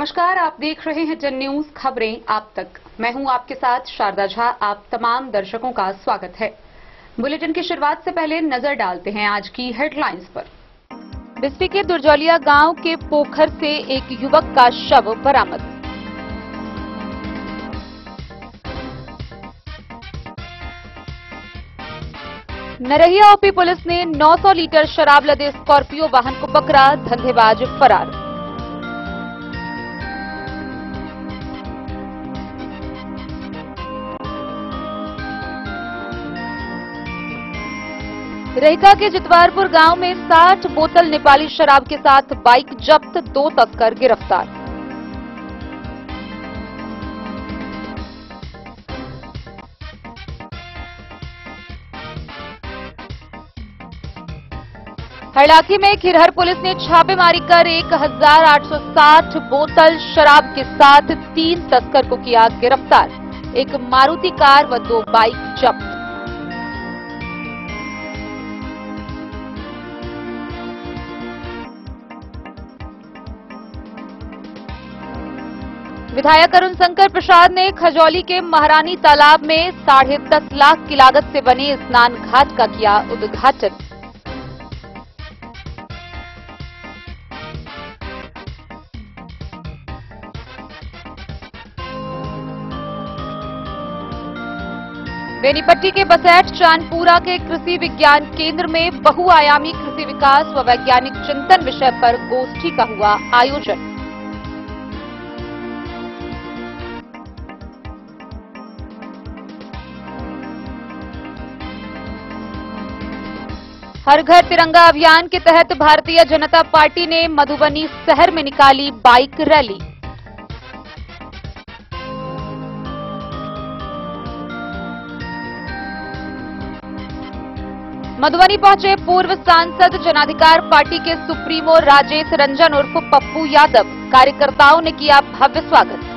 नमस्कार, आप देख रहे हैं जन न्यूज खबरें आप तक। मैं हूं आपके साथ शारदा झा। आप तमाम दर्शकों का स्वागत है। बुलेटिन की शुरुआत से पहले नजर डालते हैं आज की हेडलाइंस पर। बिस्फी के दुर्जौलिया गांव के पोखर से एक युवक का शव बरामद। नरहिया ओपी पुलिस ने 900 लीटर शराब लदे स्कॉर्पियो वाहन को पकड़ा, धंधेबाज फरार। रहिका के जितवारपुर गांव में 60 बोतल नेपाली शराब के साथ बाइक जब्त, 2 तस्कर गिरफ्तार। हरलाखी में खिरहर पुलिस ने छापेमारी कर 1860 बोतल शराब के साथ 3 तस्कर को किया गिरफ्तार। एक मारुति कार व 2 बाइक जब्त। विधायक अरुण शंकर प्रसाद ने खजौली के महारानी तालाब में 10.5 लाख की लागत से बने स्नान घाट का किया उद्घाटन। बेनीपट्टी के बसैठ चांदपुरा के कृषि विज्ञान केंद्र में बहुआयामी कृषि विकास व वैज्ञानिक चिंतन विषय पर गोष्ठी का हुआ आयोजन। हर घर तिरंगा अभियान के तहत भारतीय जनता पार्टी ने मधुबनी शहर में निकाली बाइक रैली। मधुबनी पहुंचे पूर्व सांसद जनाधिकार पार्टी के सुप्रीमो राजेश रंजन उर्फ पप्पू यादव। कार्यकर्ताओं ने किया भव्य स्वागत।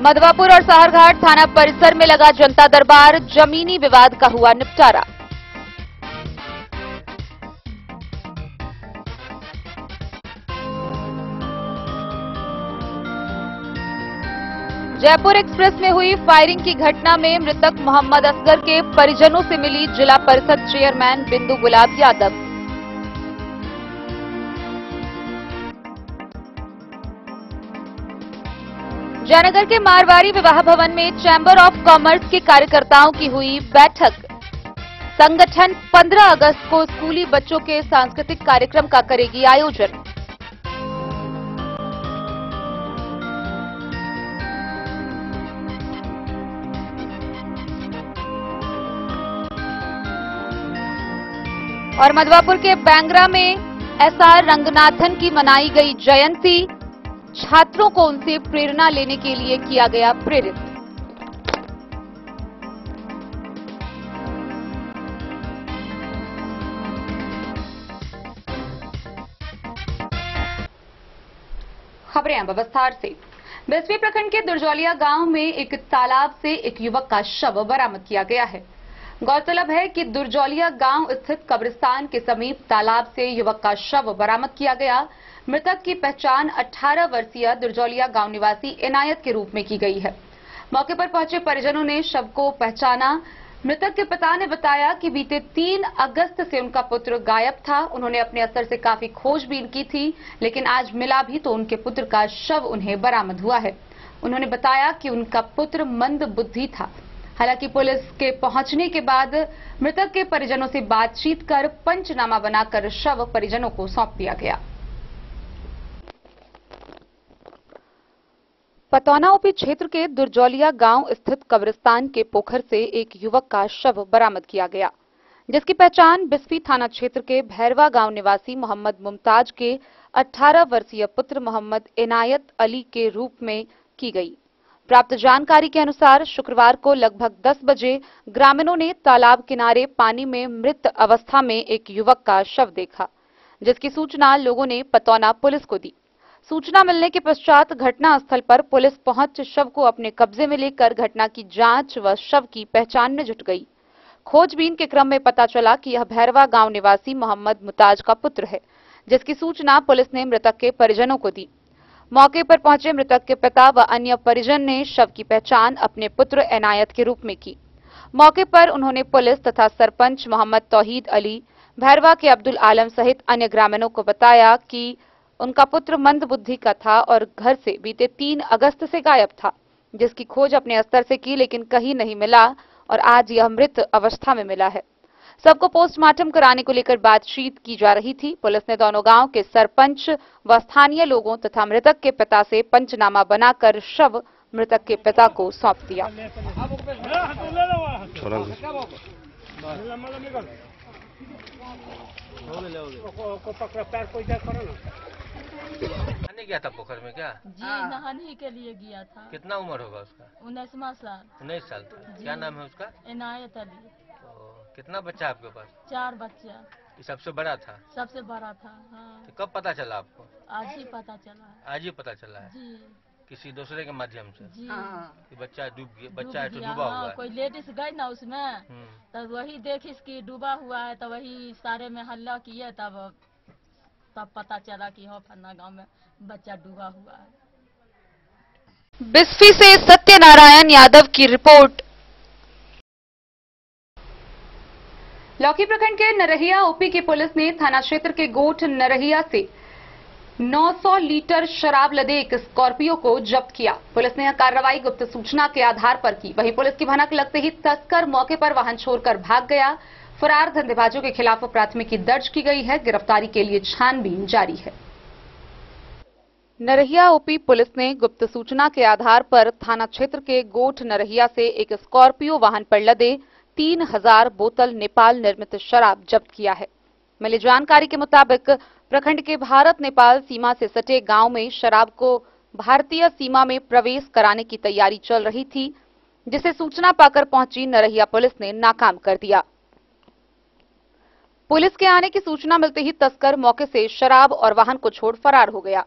मधवापुर और साहरघाट थाना परिसर में लगा जनता दरबार, जमीनी विवाद का हुआ निपटारा। जयपुर एक्सप्रेस में हुई फायरिंग की घटना में मृतक मोहम्मद असगर के परिजनों से मिली जिला परिषद चेयरमैन बिंदु गुलाब यादव। जयनगर के मारवाड़ी विवाह भवन में चैंबर ऑफ कॉमर्स के कार्यकर्ताओं की हुई बैठक। संगठन 15 अगस्त को स्कूली बच्चों के सांस्कृतिक कार्यक्रम का करेगी आयोजन। और मधवापुर के बैंगरा में एसआर रंगनाथन की मनाई गई जयंती। छात्रों को उनसे प्रेरणा लेने के लिए किया गया प्रेरित। खबरें अब विस्तार से। बिस्फी प्रखंड के दुर्जौलिया गांव में एक तालाब से एक युवक का शव बरामद किया गया है। गौरतलब है कि दुर्जौलिया गांव स्थित कब्रिस्तान के समीप तालाब से युवक का शव बरामद किया गया। मृतक की पहचान 18 वर्षीय दुर्जौलिया गांव निवासी इनायत के रूप में की गई है। मौके पर पहुंचे परिजनों ने शव को पहचाना। मृतक के पिता ने बताया कि बीते 3 अगस्त से उनका पुत्र गायब था। उन्होंने अपने स्तर से काफी खोजबीन की थी, लेकिन आज मिला भी तो उनके पुत्र का शव उन्हें बरामद हुआ है। उन्होंने बताया कि उनका पुत्र मंद बुद्धि था। हालांकि पुलिस के पहुंचने के बाद मृतक के परिजनों से बातचीत कर पंचनामा बनाकर शव परिजनों को सौंप दिया गया। पतौना ओपी क्षेत्र के दुर्जौलिया गांव स्थित कब्रिस्तान के पोखर से एक युवक का शव बरामद किया गया, जिसकी पहचान बिस्फी थाना क्षेत्र के भैरवा गांव निवासी मोहम्मद मुमताज के 18 वर्षीय पुत्र मोहम्मद इनायत अली के रूप में की गई। प्राप्त जानकारी के अनुसार शुक्रवार को लगभग 10 बजे ग्रामीणों ने तालाब किनारे पानी में मृत अवस्था में एक युवक का शव देखा, जिसकी सूचना लोगों ने पतौना पुलिस को दी। सूचना मिलने के पश्चात घटना स्थल पर पुलिस पहुंच शव को अपने कब्जे में लेकर घटना की जांच व शव की पहचान में जुट गई। खोजबीन के क्रम में पता चला कि यह भैरवा गांव निवासी मोहम्मद मुताज का पुत्र है, जिसकी सूचना पुलिस ने मृतक के परिजनों को दी। मौके पर पहुंचे मृतक के पिता व अन्य परिजन ने शव की पहचान अपने पुत्र इनायत के रूप में की। मौके पर उन्होंने पुलिस तथा सरपंच मोहम्मद तौहीद अली, भैरवा के अब्दुल आलम सहित अन्य ग्रामीणों को बताया कि उनका पुत्र मंदबुद्धि का था और घर से बीते 3 अगस्त से गायब था, जिसकी खोज अपने स्तर से की लेकिन कहीं नहीं मिला और आज यह मृत अवस्था में मिला है। सबको पोस्टमार्टम कराने को लेकर बातचीत की जा रही थी। पुलिस ने दोनों गांव के सरपंच व स्थानीय लोगों तथा मृतक के पिता से पंचनामा बनाकर शव मृतक के पिता को सौंप दिया। नहाने गया था पोखर में क्या? जी नहाने के लिए गया था। कितना उम्र होगा उसका? 19वां साल। 19 साल था। क्या नाम है उसका? इनायत अली। कितना बच्चा आपके पास? 4 बच्चा। ये सबसे बड़ा था? सबसे बड़ा था। हाँ। तो कब पता चला आपको? आज ही पता चला। आज ही पता चला है? जी। किसी दूसरे के माध्यम से? जी। कि बच्चा डूब गया, बच्चा डूबा हुआ है। कोई लेडीज गई ना उसमें, तब वही देखी कि डूबा हुआ है, तो वही सारे में हल्ला किए, तब पता चला कि हो फन्ना गांव में बच्चा डूबा हुआ है। बिस्फी से सत्यनारायण यादव की रिपोर्ट। लौकी प्रखंड के नरहिया ओपी की पुलिस ने थाना क्षेत्र के गोठ नरहिया से 900 लीटर शराब लदे एक स्कॉर्पियो को जब्त किया। पुलिस ने यह कार्रवाई गुप्त सूचना के आधार पर की। वहीं पुलिस की भनक लगते ही तस्कर मौके पर वाहन छोड़कर भाग गया। फरार धंधेबाजों के खिलाफ प्राथमिकी दर्ज की गई है। गिरफ्तारी के लिए छानबीन जारी है। नरहिया ओपी पुलिस ने गुप्त सूचना के आधार पर थाना क्षेत्र के गोठ नरहिया से एक स्कॉर्पियो वाहन पर लदे 3000 बोतल नेपाल निर्मित शराब जब्त किया है। मिली जानकारी के मुताबिक प्रखंड के भारत नेपाल सीमा से सटे गांव में शराब को भारतीय सीमा में प्रवेश कराने की तैयारी चल रही थी, जिसे सूचना पाकर पहुंची नरहिया पुलिस ने नाकाम कर दिया। पुलिस के आने की सूचना मिलते ही तस्कर मौके से शराब और वाहन को छोड़ फरार हो गया।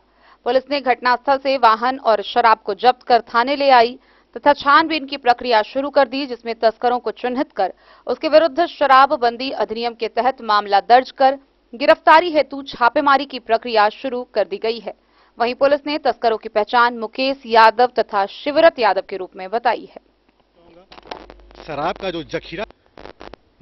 पुलिस ने घटनास्थल से वाहन और शराब को जब्त कर थाने ले आई तथा छानबीन की प्रक्रिया शुरू कर दी, जिसमें तस्करों को चिन्हित कर उसके विरुद्ध शराबबंदी अधिनियम के तहत मामला दर्ज कर गिरफ्तारी हेतु छापेमारी की प्रक्रिया शुरू कर दी गई है। वहीं पुलिस ने तस्करों की पहचान मुकेश यादव तथा शिवरत यादव के रूप में बताई है। शराब का जो जखीरा।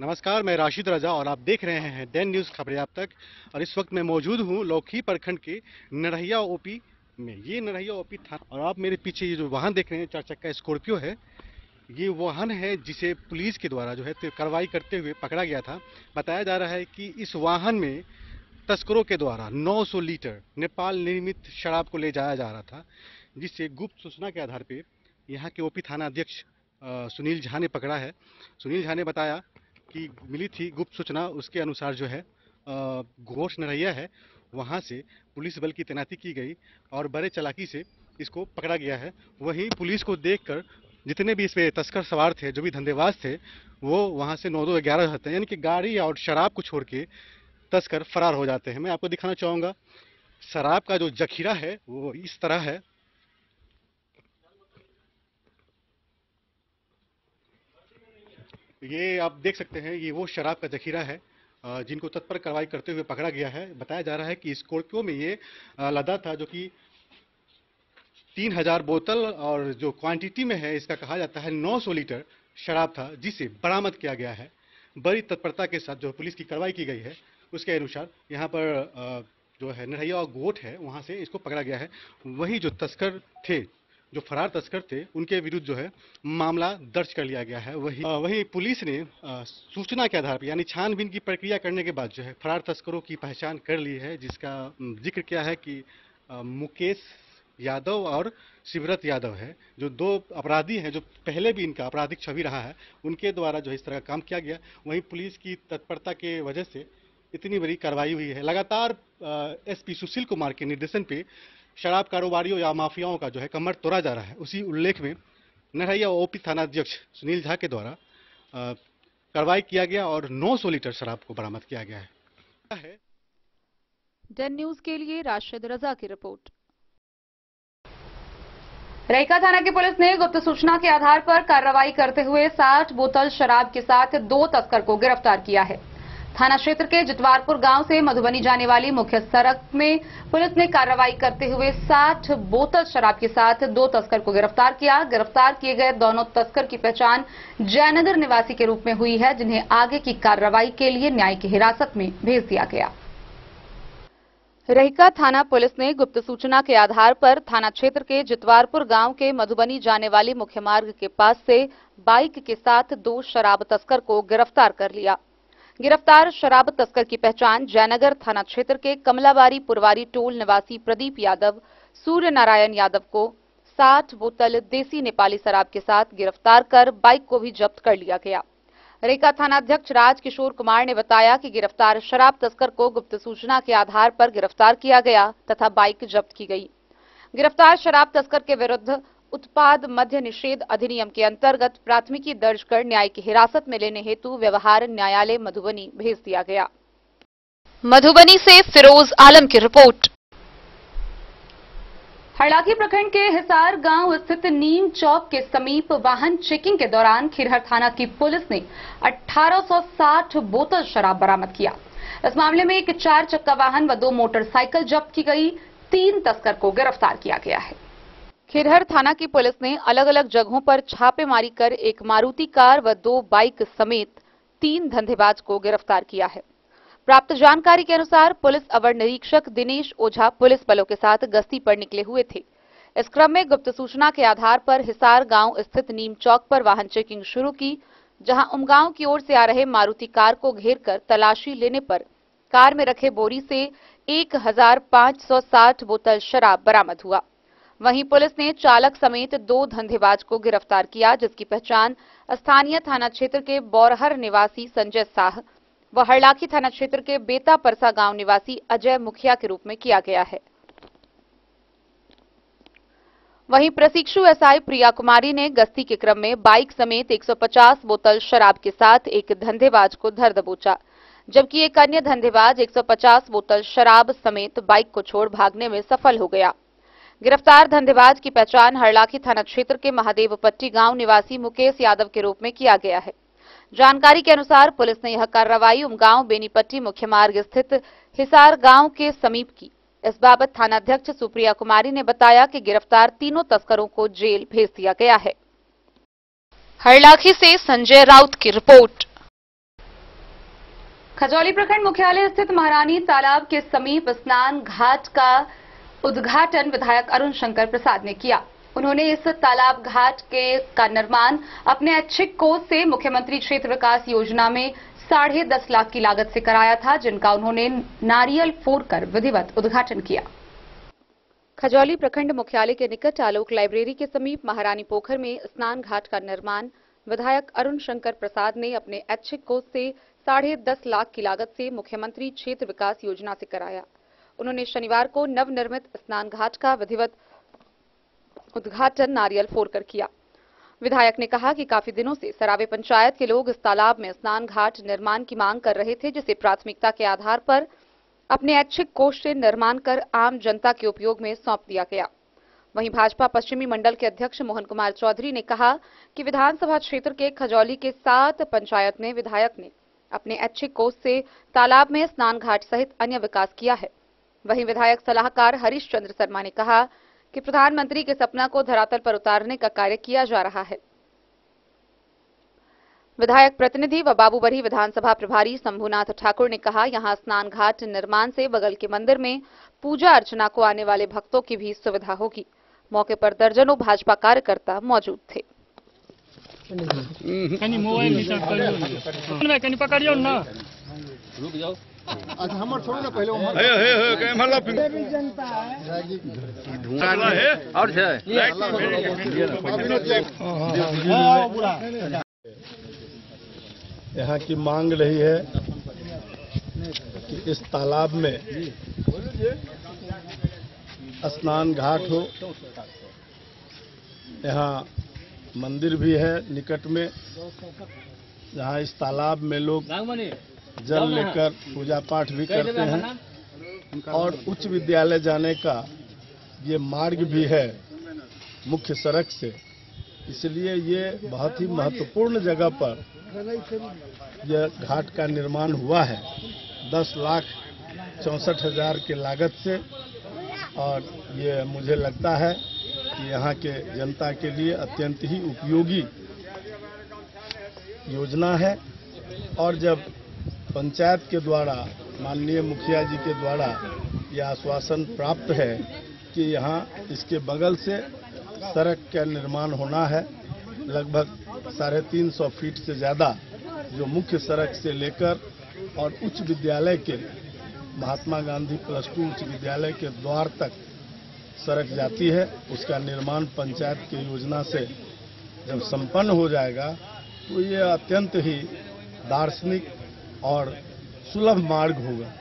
नमस्कार, मैं राशिद रजा और आप देख रहे हैं दैन न्यूज खबरें आप तक। और इस वक्त मैं मौजूद हूं लौकी प्रखंड के नरहिया ओपी में। ये नरहिया ओपी था और आप मेरे पीछे ये जो वाहन देख रहे हैं 4 चक्का स्कॉर्पियो है, ये वाहन है जिसे पुलिस के द्वारा जो है कार्रवाई करते हुए पकड़ा गया था। बताया जा रहा है कि इस वाहन में तस्करों के द्वारा 900 लीटर नेपाल निर्मित शराब को ले जाया जा रहा था, जिससे गुप्त सूचना के आधार पर यहाँ के ओपी थाना अध्यक्ष सुनील झा ने पकड़ा है। सुनील झा ने बताया कि मिली थी गुप्त सूचना, उसके अनुसार जो है गोठ नरहिया है, वहाँ से पुलिस बल की तैनाती की गई और बड़े चालाकी से इसको पकड़ा गया है। वहीं पुलिस को देखकर जितने भी इसमें तस्कर सवार थे, जो भी धंधेबाज थे, वो वहाँ से 9-2-11 होते हैं, यानी कि गाड़ी और शराब को छोड़ के तस्कर फरार हो जाते हैं। मैं आपको दिखाना चाहूँगा शराब का जो जखीरा है वो इस तरह है। ये आप देख सकते हैं, ये वो शराब का जखीरा है जिनको तत्पर कार्रवाई करते हुए पकड़ा गया है। बताया जा रहा है कि स्कॉर्पियो में ये लदा था, जो कि 3000 बोतल और जो क्वांटिटी में है इसका कहा जाता है 900 लीटर शराब था, जिसे बरामद किया गया है। बड़ी तत्परता के साथ जो पुलिस की कार्रवाई की गई है उसके अनुसार यहाँ पर जो है नरहिया और गोठ है, वहाँ से इसको पकड़ा गया है। वही जो तस्कर थे, जो फरार तस्कर थे, उनके विरुद्ध जो है मामला दर्ज कर लिया गया है। वही पुलिस ने सूचना के आधार पर यानी छानबीन की प्रक्रिया करने के बाद जो है फरार तस्करों की पहचान कर ली है, जिसका जिक्र किया है कि मुकेश यादव और शिवरत यादव है, जो 2 अपराधी हैं, जो पहले भी इनका आपराधिक छवि रहा है, उनके द्वारा जो इस तरह का काम किया गया। वहीं पुलिस की तत्परता के वजह से इतनी बड़ी कार्रवाई हुई है। लगातार एसपी सुशील कुमार के निर्देशन पे शराब कारोबारियों या माफियाओं का जो है कमर तोड़ा जा रहा है। उसी उल्लेख में नरहिया ओपी थाना अध्यक्ष सुनील झा के द्वारा कार्रवाई किया गया और 900 लीटर शराब को बरामद किया गया है। दैन न्यूज के लिए राशिद रजा की रिपोर्ट। रहिका थाना की पुलिस ने गुप्त सूचना के आधार पर कार्रवाई करते हुए 60 बोतल शराब के साथ 2 तस्कर को गिरफ्तार किया है। थाना क्षेत्र के जितवारपुर गांव से मधुबनी जाने वाली मुख्य सड़क में पुलिस ने कार्रवाई करते हुए 60 बोतल शराब के साथ 2 तस्कर को गिरफ्तार किया। गिरफ्तार किए गए दोनों तस्कर की पहचान जयनगर निवासी के रूप में हुई है, जिन्हें आगे की कार्रवाई के लिए न्यायिक हिरासत में भेज दिया गया। रहिका थाना पुलिस ने गुप्त सूचना के आधार पर थाना क्षेत्र के जितवारपुर गांव के मधुबनी जाने वाली मुख्य मार्ग के पास से बाइक के साथ 2 शराब तस्कर को गिरफ्तार कर लिया। गिरफ्तार शराब तस्कर की पहचान जयनगर थाना क्षेत्र के कमलाबारी पुरवारी टोल निवासी प्रदीप यादव, सूर्य नारायण यादव को 60 बोतल देसी नेपाली शराब के साथ गिरफ्तार कर बाइक को भी जब्त कर लिया गया। रहिका थानाध्यक्ष राजकिशोर कुमार ने बताया कि गिरफ्तार शराब तस्कर को गुप्त सूचना के आधार पर गिरफ्तार किया गया तथा बाइक जब्त की गई। गिरफ्तार शराब तस्कर के विरुद्ध उत्पाद मद्य निषेध अधिनियम के अंतर्गत प्राथमिकी दर्ज कर न्यायिक हिरासत में लेने हेतु व्यवहार न्यायालय मधुबनी भेज दिया गया। मधुबनी से फिरोज आलम की रिपोर्ट। हरलाखी प्रखंड के हिसार गांव स्थित नीम चौक के समीप वाहन चेकिंग के दौरान खिरहर थाना की पुलिस ने 1860 बोतल शराब बरामद किया। इस मामले में एक 4 चक्का वाहन व 2 मोटरसाइकिल जब्त की गई। 3 तस्कर को गिरफ्तार किया गया है। खिरहर थाना की पुलिस ने अलग अलग जगहों पर छापेमारी कर एक मारुति कार व 2 बाइक समेत 3 धंधेबाज को गिरफ्तार किया है। प्राप्त जानकारी के अनुसार पुलिस अवर निरीक्षक दिनेश ओझा पुलिस बलों के साथ गश्ती पर निकले हुए थे। इस क्रम में गुप्त सूचना के आधार पर हिसार गांव स्थित नीम चौक पर वाहन चेकिंग शुरू की, जहां उमगांव की ओर से आ रहे मारुति कार को घेरकर तलाशी लेने पर कार में रखे बोरी से 1560 बोतल शराब बरामद हुआ। वहीं पुलिस ने चालक समेत 2 धंधेबाज को गिरफ्तार किया, जिसकी पहचान स्थानीय थाना क्षेत्र के बौरहर निवासी संजय शाह व हरलाखी थाना क्षेत्र के बेता परसा गांव निवासी अजय मुखिया के रूप में किया गया है। वहीं प्रशिक्षु एसआई प्रिया कुमारी ने गश्ती के क्रम में बाइक समेत 150 बोतल शराब के साथ एक धंधेबाज को धर दबोचा, जबकि एक अन्य धंधेबाज 150 बोतल शराब समेत बाइक को छोड़ भागने में सफल हो गया। गिरफ्तार धंधेबाज की पहचान हरलाखी थाना क्षेत्र के महादेवपट्टी गांव निवासी मुकेश यादव के रूप में किया गया है। जानकारी के अनुसार पुलिस ने यह कार्रवाई उमगांव बेनीपट्टी मुख्य मार्ग स्थित हिसार गांव के समीप की। इस बाबत थानाध्यक्ष सुप्रिया कुमारी ने बताया कि गिरफ्तार तीनों तस्करों को जेल भेज दिया गया है। हरलाखी से संजय राउत की रिपोर्ट। खजौली प्रखंड मुख्यालय स्थित महारानी तालाब के समीप स्नान घाट का उद्घाटन विधायक अरुण शंकर प्रसाद ने किया। उन्होंने इस तालाब घाट का निर्माण अपने ऐच्छिक कोष से मुख्यमंत्री क्षेत्र विकास योजना में 10.5 लाख की लागत से कराया था, जिनका उन्होंने नारियल फोड़कर विधिवत उद्घाटन किया। खजौली प्रखंड मुख्यालय के निकट आलोक लाइब्रेरी के समीप महारानी पोखर में स्नान घाट का निर्माण विधायक अरुण शंकर प्रसाद ने अपने ऐच्छिक कोष से 10.5 लाख की लागत से मुख्यमंत्री क्षेत्र विकास योजना से कराया। उन्होंने शनिवार को नवनिर्मित स्नान घाट का विधिवत उद्घाटन नारियल फोड़कर किया। विधायक ने कहा कि काफी दिनों से सरावे पंचायत के लोग इस तालाब में स्नान घाट निर्माण की मांग कर रहे थे, जिसे प्राथमिकता के आधार पर अपने ऐच्छिक कोष से निर्माण कर आम जनता के उपयोग में सौंप दिया गया। वहीं भाजपा पश्चिमी मंडल के अध्यक्ष मोहन कुमार चौधरी ने कहा कि विधानसभा क्षेत्र के खजौली के 7 पंचायत में विधायक ने अपने ऐच्छिक कोष से तालाब में स्नान घाट सहित अन्य विकास किया है। वहीं विधायक सलाहकार हरीश चंद्र शर्मा ने कहा कि प्रधानमंत्री के सपना को धरातल पर उतारने का कार्य किया जा रहा है। विधायक प्रतिनिधि व बाबूबरही विधानसभा प्रभारी शंभुनाथ ठाकुर ने कहा, यहां स्नान घाट निर्माण से बगल के मंदिर में पूजा अर्चना को आने वाले भक्तों की भी सुविधा होगी। मौके पर दर्जनों भाजपा कार्यकर्ता मौजूद थे। अच्छा हमर छोड़ो ना पहले यहाँ की मांग रही है कि इस तालाब में स्नान घाट हो। यहाँ मंदिर भी है निकट में, जहाँ इस तालाब में लोग जल लेकर पूजा पाठ भी करते हैं और उच्च विद्यालय जाने का ये मार्ग भी है। मुख्य सड़क से, इसलिए ये बहुत ही महत्वपूर्ण जगह पर यह घाट का निर्माण हुआ है 10,64,000 की लागत से। और ये मुझे लगता है कि यहाँ के जनता के लिए अत्यंत ही उपयोगी योजना है। और जब पंचायत के द्वारा, माननीय मुखिया जी के द्वारा यह आश्वासन प्राप्त है कि यहाँ इसके बगल से सड़क का निर्माण होना है, लगभग 350 फीट से ज़्यादा, जो मुख्य सड़क से लेकर और उच्च विद्यालय के महात्मा गांधी +2 उच्च विद्यालय के द्वार तक सड़क जाती है, उसका निर्माण पंचायत की योजना से जब संपन्न हो जाएगा तो ये अत्यंत ही दार्शनिक और सुलभ मार्ग होगा।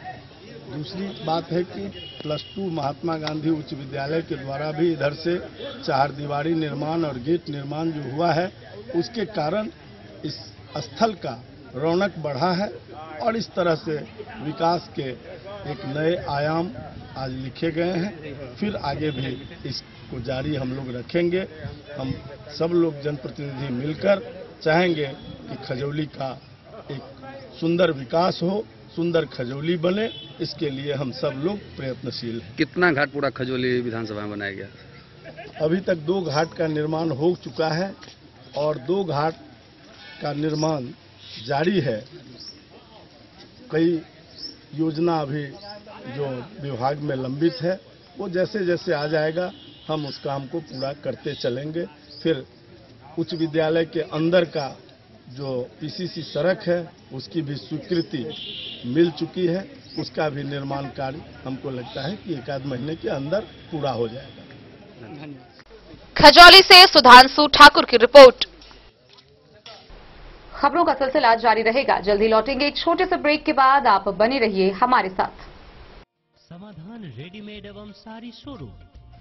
दूसरी बात है कि +2 महात्मा गांधी उच्च विद्यालय के द्वारा भी इधर से 4 दीवारी निर्माण और गेट निर्माण जो हुआ है, उसके कारण इस स्थल का रौनक बढ़ा है और इस तरह से विकास के एक नए आयाम आज लिखे गए हैं। फिर आगे भी इसको जारी हम लोग रखेंगे। हम सब लोग जनप्रतिनिधि मिलकर चाहेंगे कि खजौली का एक सुंदर विकास हो, सुंदर खजौली बने, इसके लिए हम सब लोग प्रयत्नशील हैं। कितना घाट पूरा खजौली विधानसभा में बनाया गया? अभी तक 2 घाट का निर्माण हो चुका है और 2 घाट का निर्माण जारी है। कई योजना अभी जो विभाग में लंबित है, वो जैसे जैसे आ जाएगा हम उस काम को पूरा करते चलेंगे। फिर उच्च विद्यालय के अंदर का जो पीसीसी सड़क है, उसकी भी स्वीकृति मिल चुकी है, उसका भी निर्माण कार्य हमको लगता है कि 1 आध महीने के अंदर पूरा हो जाएगा। खजौली से सुधांशु ठाकुर की रिपोर्ट। खबरों का सिलसिला जारी रहेगा, जल्दी लौटेंगे एक छोटे से ब्रेक के बाद। आप बने रहिए हमारे साथ। समाधान रेडीमेड एवं साड़ी शोरूम,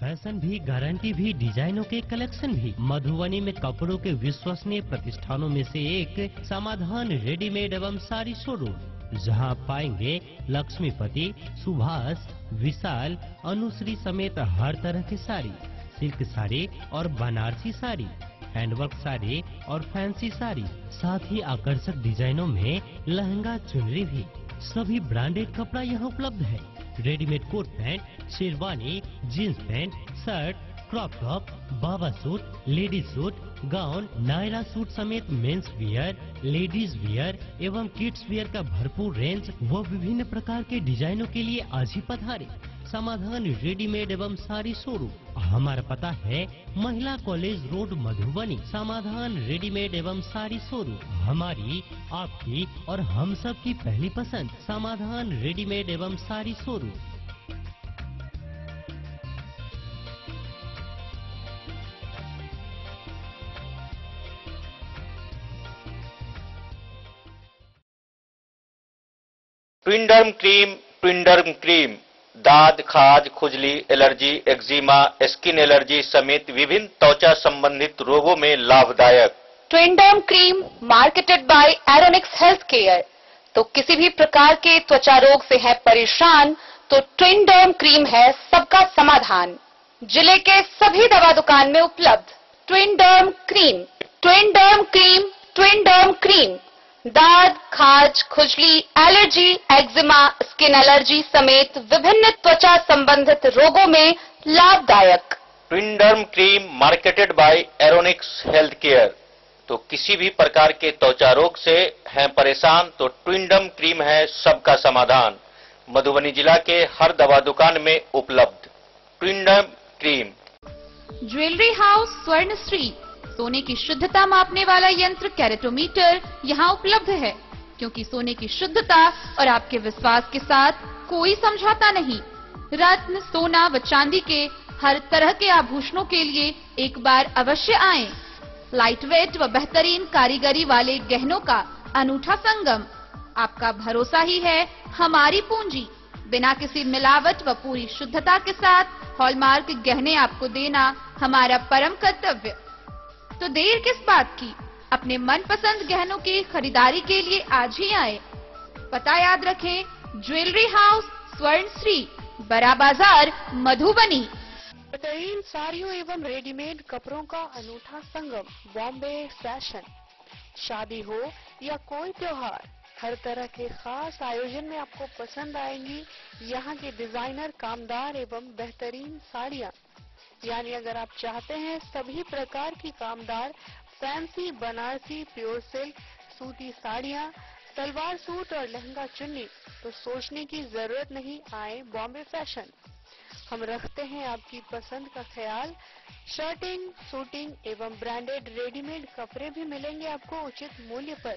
फैशन भी, गारंटी भी, डिजाइनों के कलेक्शन भी। मधुबनी में कपड़ों के विश्वसनीय प्रतिष्ठानों में से एक समाधान रेडीमेड एवं साड़ी शोरूम, जहां आप पाएंगे लक्ष्मीपति, सुभाष, विशाल, अनुश्री समेत हर तरह की साड़ी, सिल्क साड़ी और बनारसी साड़ी, हैंडवर्क साड़ी और फैंसी साड़ी, साथ ही आकर्षक डिजाइनों में लहंगा, चुनरी भी। सभी ब्रांडेड कपड़ा यहाँ उपलब्ध है। Readymade coat pant, sherwani, jeans pant, shirt, crop top, बाबा suit, ladies suit, gown, Naira suit समेत मेंस वियर, लेडीज वियर एवं किड्स वियर का भरपूर रेंज व विभिन्न प्रकार के डिजाइनों के लिए आज ही पधारे। समाधान रेडीमेड एवं साड़ी शोरूम, हमारा पता है महिला कॉलेज रोड, मधुबनी। समाधान रेडीमेड एवं साड़ी शोरूम, हमारी, आपकी और हम सब की पहली पसंद। समाधान रेडीमेड एवं साड़ी शोरूम। ट्विंडर्म क्रीम दाद, खाज, खुजली, एलर्जी, एक्जिमा, स्किन एलर्जी समेत विभिन्न त्वचा संबंधित रोगों में लाभदायक। Twinderm cream marketed by Aronix health care. तो किसी भी प्रकार के त्वचा रोग से है परेशान तो ट्विंडर्म क्रीम है सबका समाधान। जिले के सभी दवा दुकान में उपलब्ध ट्विंडर्म क्रीम। ट्विंडर्म क्रीम, ट्विंडर्म क्रीम दाद, खाज, खुजली, एलर्जी, एक्जिमा, स्किन एलर्जी समेत विभिन्न त्वचा संबंधित रोगों में लाभदायक। Twinderm cream marketed by Aronix health care. तो किसी भी प्रकार के त्वचा रोग से हैं परेशान तो ट्विंडर्म क्रीम है सबका समाधान। मधुबनी जिला के हर दवा दुकान में उपलब्ध ट्विंडर्म क्रीम। ज्वेलरी हाउस स्वर्णश्री, सोने की शुद्धता मापने वाला यंत्र कैरेटोमीटर यहाँ उपलब्ध है, क्योंकि सोने की शुद्धता और आपके विश्वास के साथ कोई समझौता नहीं। रत्न, सोना व चांदी के हर तरह के आभूषणों के लिए एक बार अवश्य आएं। लाइट वेट व बेहतरीन कारीगरी वाले गहनों का अनूठा संगम। आपका भरोसा ही है हमारी पूंजी। बिना किसी मिलावट व पूरी शुद्धता के साथ हॉलमार्क गहने आपको देना हमारा परम कर्तव्य। तो देर किस बात की, अपने मनपसंद गहनों की खरीदारी के लिए आज ही आए। पता याद रखें, ज्वेलरी हाउस स्वर्णश्री, बड़ा बाजार, मधुबनी। बेहतरीन साड़ियों एवं रेडीमेड कपड़ों का अनूठा संगम बॉम्बे फैशन। शादी हो या कोई त्योहार, हर तरह के खास आयोजन में आपको पसंद आएंगी यहाँ की डिजाइनर कामदार एवं बेहतरीन साड़ियाँ। यानी अगर आप चाहते हैं सभी प्रकार की कामदार फैंसी बनारसी प्योर सिल्क सूती साड़ियाँ, सलवार सूट और लहंगा चुन्नी, तो सोचने की जरूरत नहीं, आए बॉम्बे फैशन। हम रखते हैं आपकी पसंद का ख्याल। शर्टिंग, सूटिंग एवं ब्रांडेड रेडीमेड कपड़े भी मिलेंगे आपको उचित मूल्य पर।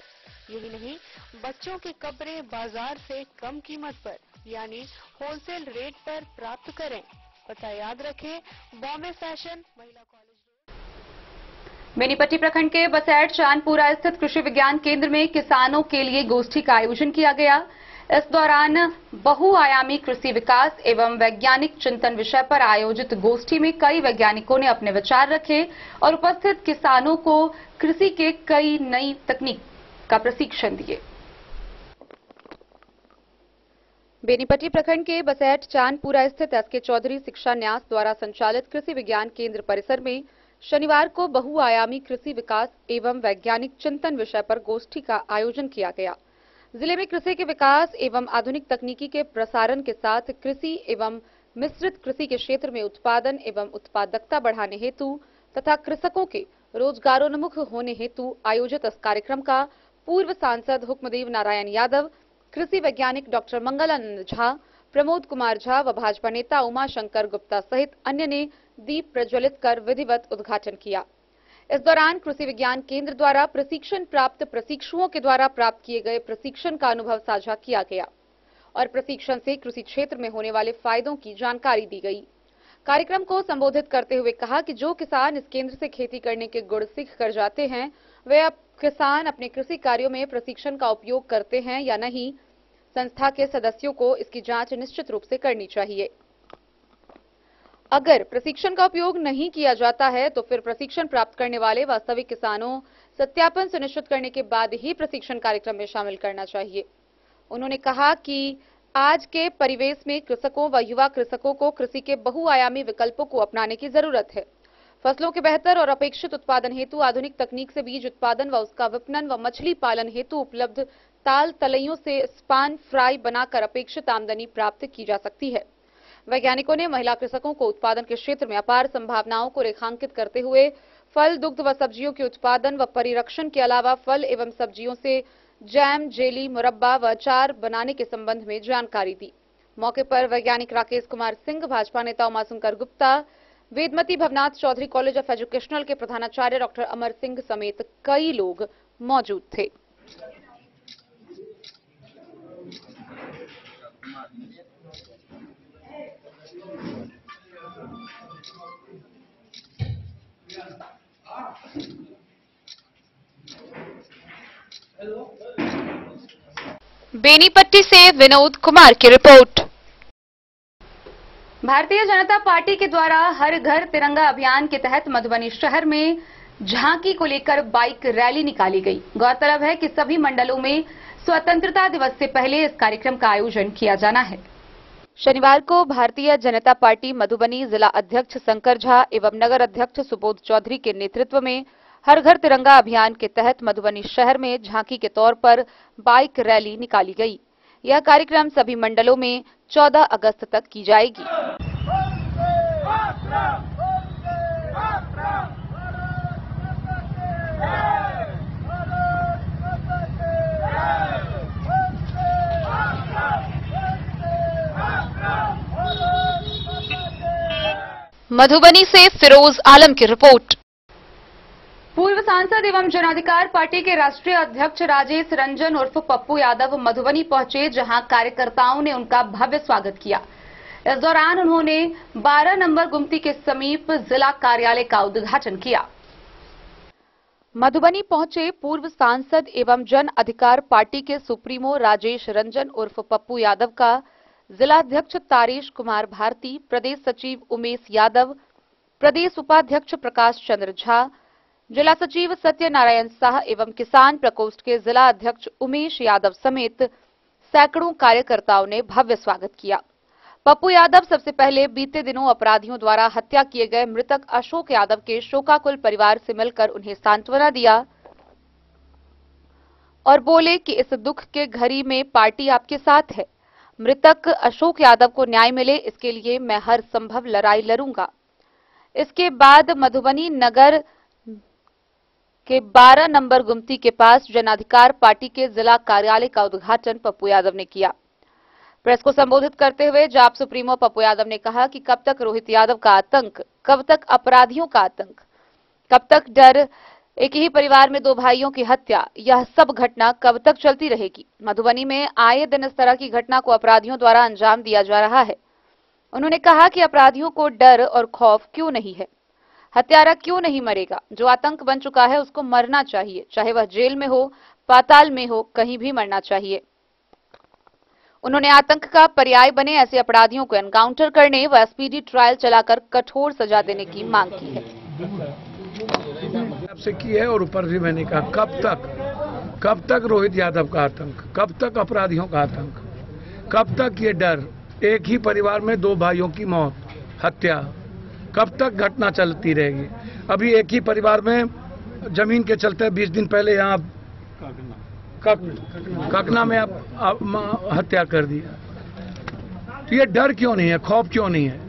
यही नहीं, बच्चों के कपड़े बाजार से कम कीमत पर यानी होलसेल रेट पर प्राप्त करें। पता याद रखें, बॉम्बे फैशन, महिला कॉलेज। बेनीपट्टी प्रखंड के बसैठ चांदपुरा स्थित कृषि विज्ञान केंद्र में किसानों के लिए गोष्ठी का आयोजन किया गया। इस दौरान बहुआयामी कृषि विकास एवं वैज्ञानिक चिंतन विषय पर आयोजित गोष्ठी में कई वैज्ञानिकों ने अपने विचार रखे और उपस्थित किसानों को कृषि के कई नई तकनीक का प्रशिक्षण दिए। बेनीपट्टी प्रखंड के बसैठ चांदपुरा स्थित एसके चौधरी शिक्षा न्यास द्वारा संचालित कृषि विज्ञान केंद्र परिसर में शनिवार को बहुआयामी कृषि विकास एवं वैज्ञानिक चिंतन विषय पर गोष्ठी का आयोजन किया गया। जिले में कृषि के विकास एवं आधुनिक तकनीकी के प्रसारण के साथ कृषि एवं मिश्रित कृषि के क्षेत्र में उत्पादन एवं उत्पादकता बढ़ाने हेतु तथा कृषकों के रोजगारोन्मुख होने हेतु आयोजित इस कार्यक्रम का पूर्व सांसद हुक्मदेव नारायण यादव, कृषि वैज्ञानिक डॉक्टर मंगलानंद झा, प्रमोद कुमार झा व भाजपा नेता उमा शंकर गुप्ता सहित अन्य ने दीप प्रज्वलित कर विधिवत उद्घाटन किया। इस दौरान कृषि विज्ञान केंद्र द्वारा प्रशिक्षण प्राप्त प्रशिक्षुओं के द्वारा प्राप्त किए गए प्रशिक्षण का अनुभव साझा किया गया और प्रशिक्षण से कृषि क्षेत्र में होने वाले फायदों की जानकारी दी गई। कार्यक्रम को संबोधित करते हुए कहा कि जो किसान इस केंद्र से खेती करने के गुण सीख कर जाते हैं, वे अब किसान अपने कृषि कार्यों में प्रशिक्षण का उपयोग करते हैं या नहीं, संस्था के सदस्यों को इसकी जांच निश्चित रूप से करनी चाहिए। अगर प्रशिक्षण का उपयोग नहीं किया जाता है तो फिर प्रशिक्षण प्राप्त करने वाले वास्तविक किसानों सत्यापन सुनिश्चित करने के बाद ही प्रशिक्षण कार्यक्रम में शामिल करना चाहिए। उन्होंने कहा कि आज के परिवेश में कृषकों व युवा कृषकों को कृषि के बहुआयामी विकल्पों को अपनाने की जरूरत है। फसलों के बेहतर और अपेक्षित उत्पादन हेतु आधुनिक तकनीक से बीज उत्पादन व उसका विपणन व मछली पालन हेतु उपलब्ध ताल तलैयों से स्पान फ्राई बनाकर अपेक्षित आमदनी प्राप्त की जा सकती है। वैज्ञानिकों ने महिला कृषकों को उत्पादन के क्षेत्र में अपार संभावनाओं को रेखांकित करते हुए फल, दुग्ध व सब्जियों के उत्पादन व परिरक्षण के अलावा फल एवं सब्जियों से जैम, जेली, मुरब्बा व अचार बनाने के संबंध में जानकारी दी। मौके पर वैज्ञानिक राकेश कुमार सिंह, भाजपा नेता Umashankar Gupta, Vedmati Bhavnath Chaudhary college of educational के प्रधानाचार्य डॉक्टर अमर सिंह समेत कई लोग मौजूद थे। बेनीपट्टी से विनोद कुमार की रिपोर्ट। भारतीय जनता पार्टी के द्वारा हर घर तिरंगा अभियान के तहत मधुबनी शहर में झांकी को लेकर बाइक रैली निकाली गई। गौरतलब है कि सभी मंडलों में स्वतंत्रता दिवस से पहले इस कार्यक्रम का आयोजन किया जाना है। शनिवार को भारतीय जनता पार्टी मधुबनी जिला अध्यक्ष शंकर झा एवं नगर अध्यक्ष सुबोध चौधरी के नेतृत्व में हर घर तिरंगा अभियान के तहत मधुबनी शहर में झांकी के तौर पर बाइक रैली निकाली गई। यह कार्यक्रम सभी मंडलों में 14 अगस्त तक की जाएगी। मधुबनी से फिरोज आलम की रिपोर्ट। पूर्व सांसद एवं जन अधिकार पार्टी के राष्ट्रीय अध्यक्ष राजेश रंजन उर्फ पप्पू यादव मधुबनी पहुंचे, जहां कार्यकर्ताओं ने उनका भव्य स्वागत किया। इस दौरान उन्होंने 12 नंबर गुमती के समीप जिला कार्यालय का उद्घाटन किया। मधुबनी पहुंचे पूर्व सांसद एवं जन अधिकार पार्टी के सुप्रीमो राजेश रंजन उर्फ पप्पू यादव का जिलाध्यक्ष तारेश कुमार भारती, प्रदेश सचिव उमेश यादव, प्रदेश उपाध्यक्ष प्रकाश चंद्र झा, जिला सचिव सत्यनारायण शाह एवं किसान प्रकोष्ठ के जिला अध्यक्ष उमेश यादव समेत सैकड़ों कार्यकर्ताओं ने भव्य स्वागत किया। पप्पू यादव सबसे पहले बीते दिनों अपराधियों द्वारा हत्या किए गए मृतक अशोक यादव के शोकाकुल परिवार से मिलकर उन्हें सांत्वना दिया और बोले कि इस दुख के घड़ी में पार्टी आपके साथ है। मृतक अशोक यादव को न्याय मिले, इसके लिए मैं हर संभव लड़ाई लड़ूंगा। इसके बाद मधुबनी नगर के 12 नंबर गुमती के पास जन अधिकार पार्टी के जिला कार्यालय का उद्घाटन पप्पू यादव ने किया। प्रेस को संबोधित करते हुए जाप सुप्रीमो पप्पू यादव ने कहा कि कब तक रोहित यादव का आतंक, कब तक अपराधियों का आतंक, कब तक डर, एक ही परिवार में 2 भाइयों की हत्या, यह सब घटना कब तक चलती रहेगी। मधुबनी में आए दिन इस तरह की घटना को अपराधियों द्वारा अंजाम दिया जा रहा है। उन्होंने कहा कि अपराधियों को डर और खौफ क्यों नहीं है, हत्यारा क्यों नहीं मरेगा। जो आतंक बन चुका है उसको मरना चाहिए, चाहे वह जेल में हो, पाताल में हो, कहीं भी मरना चाहिए। उन्होंने आतंक का पर्याय बने ऐसे अपराधियों को एनकाउंटर करने व स्पीडी ट्रायल चलाकर कठोर सजा देने की मांग की है। आपसे की है और ऊपर भी मैंने कहा कब तक रोहित यादव का आतंक, कब तक अपराधियों का आतंक, कब तक ये डर, एक ही परिवार में 2 भाइयों की मौत, हत्या, कब तक घटना चलती रहेगी। अभी एक ही परिवार में जमीन के चलते 20 दिन पहले यहाँ ककना में हत्या कर दिया। तो ये डर क्यों नहीं है, खौफ क्यों नहीं है,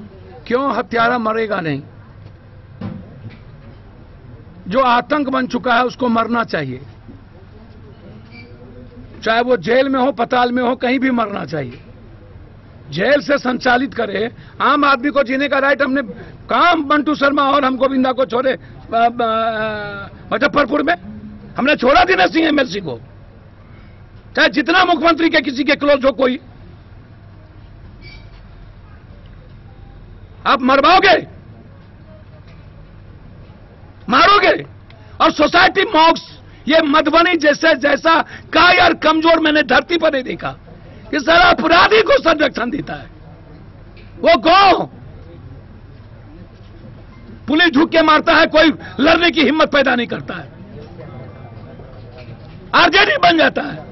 क्यों हत्यारा मरेगा नहीं। जो आतंक बन चुका है उसको मरना चाहिए, चाहे वो जेल में हो, पताल में हो, कहीं भी मरना चाहिए। जेल से संचालित करे, आम आदमी को जीने का राइट हमने कहा। मंटू शर्मा और हम गोविंदा को छोड़े मुजफ्फरपुर में, हमने छोड़ा दिनेश सिंह एमएलसी को, चाहे जितना मुख्यमंत्री के किसी के क्लोज हो कोई। आप मरवाओगे, मारोगे और सोसाइटी मॉक्स। ये मधुबनी जैसा कायर कमजोर मैंने धरती पर नहीं देखा कि सारा अपराधी को संरक्षण देता है। वो कौन पुलिस झुक के मारता है, कोई लड़ने की हिम्मत पैदा नहीं करता है, आरजेडी बन जाता है।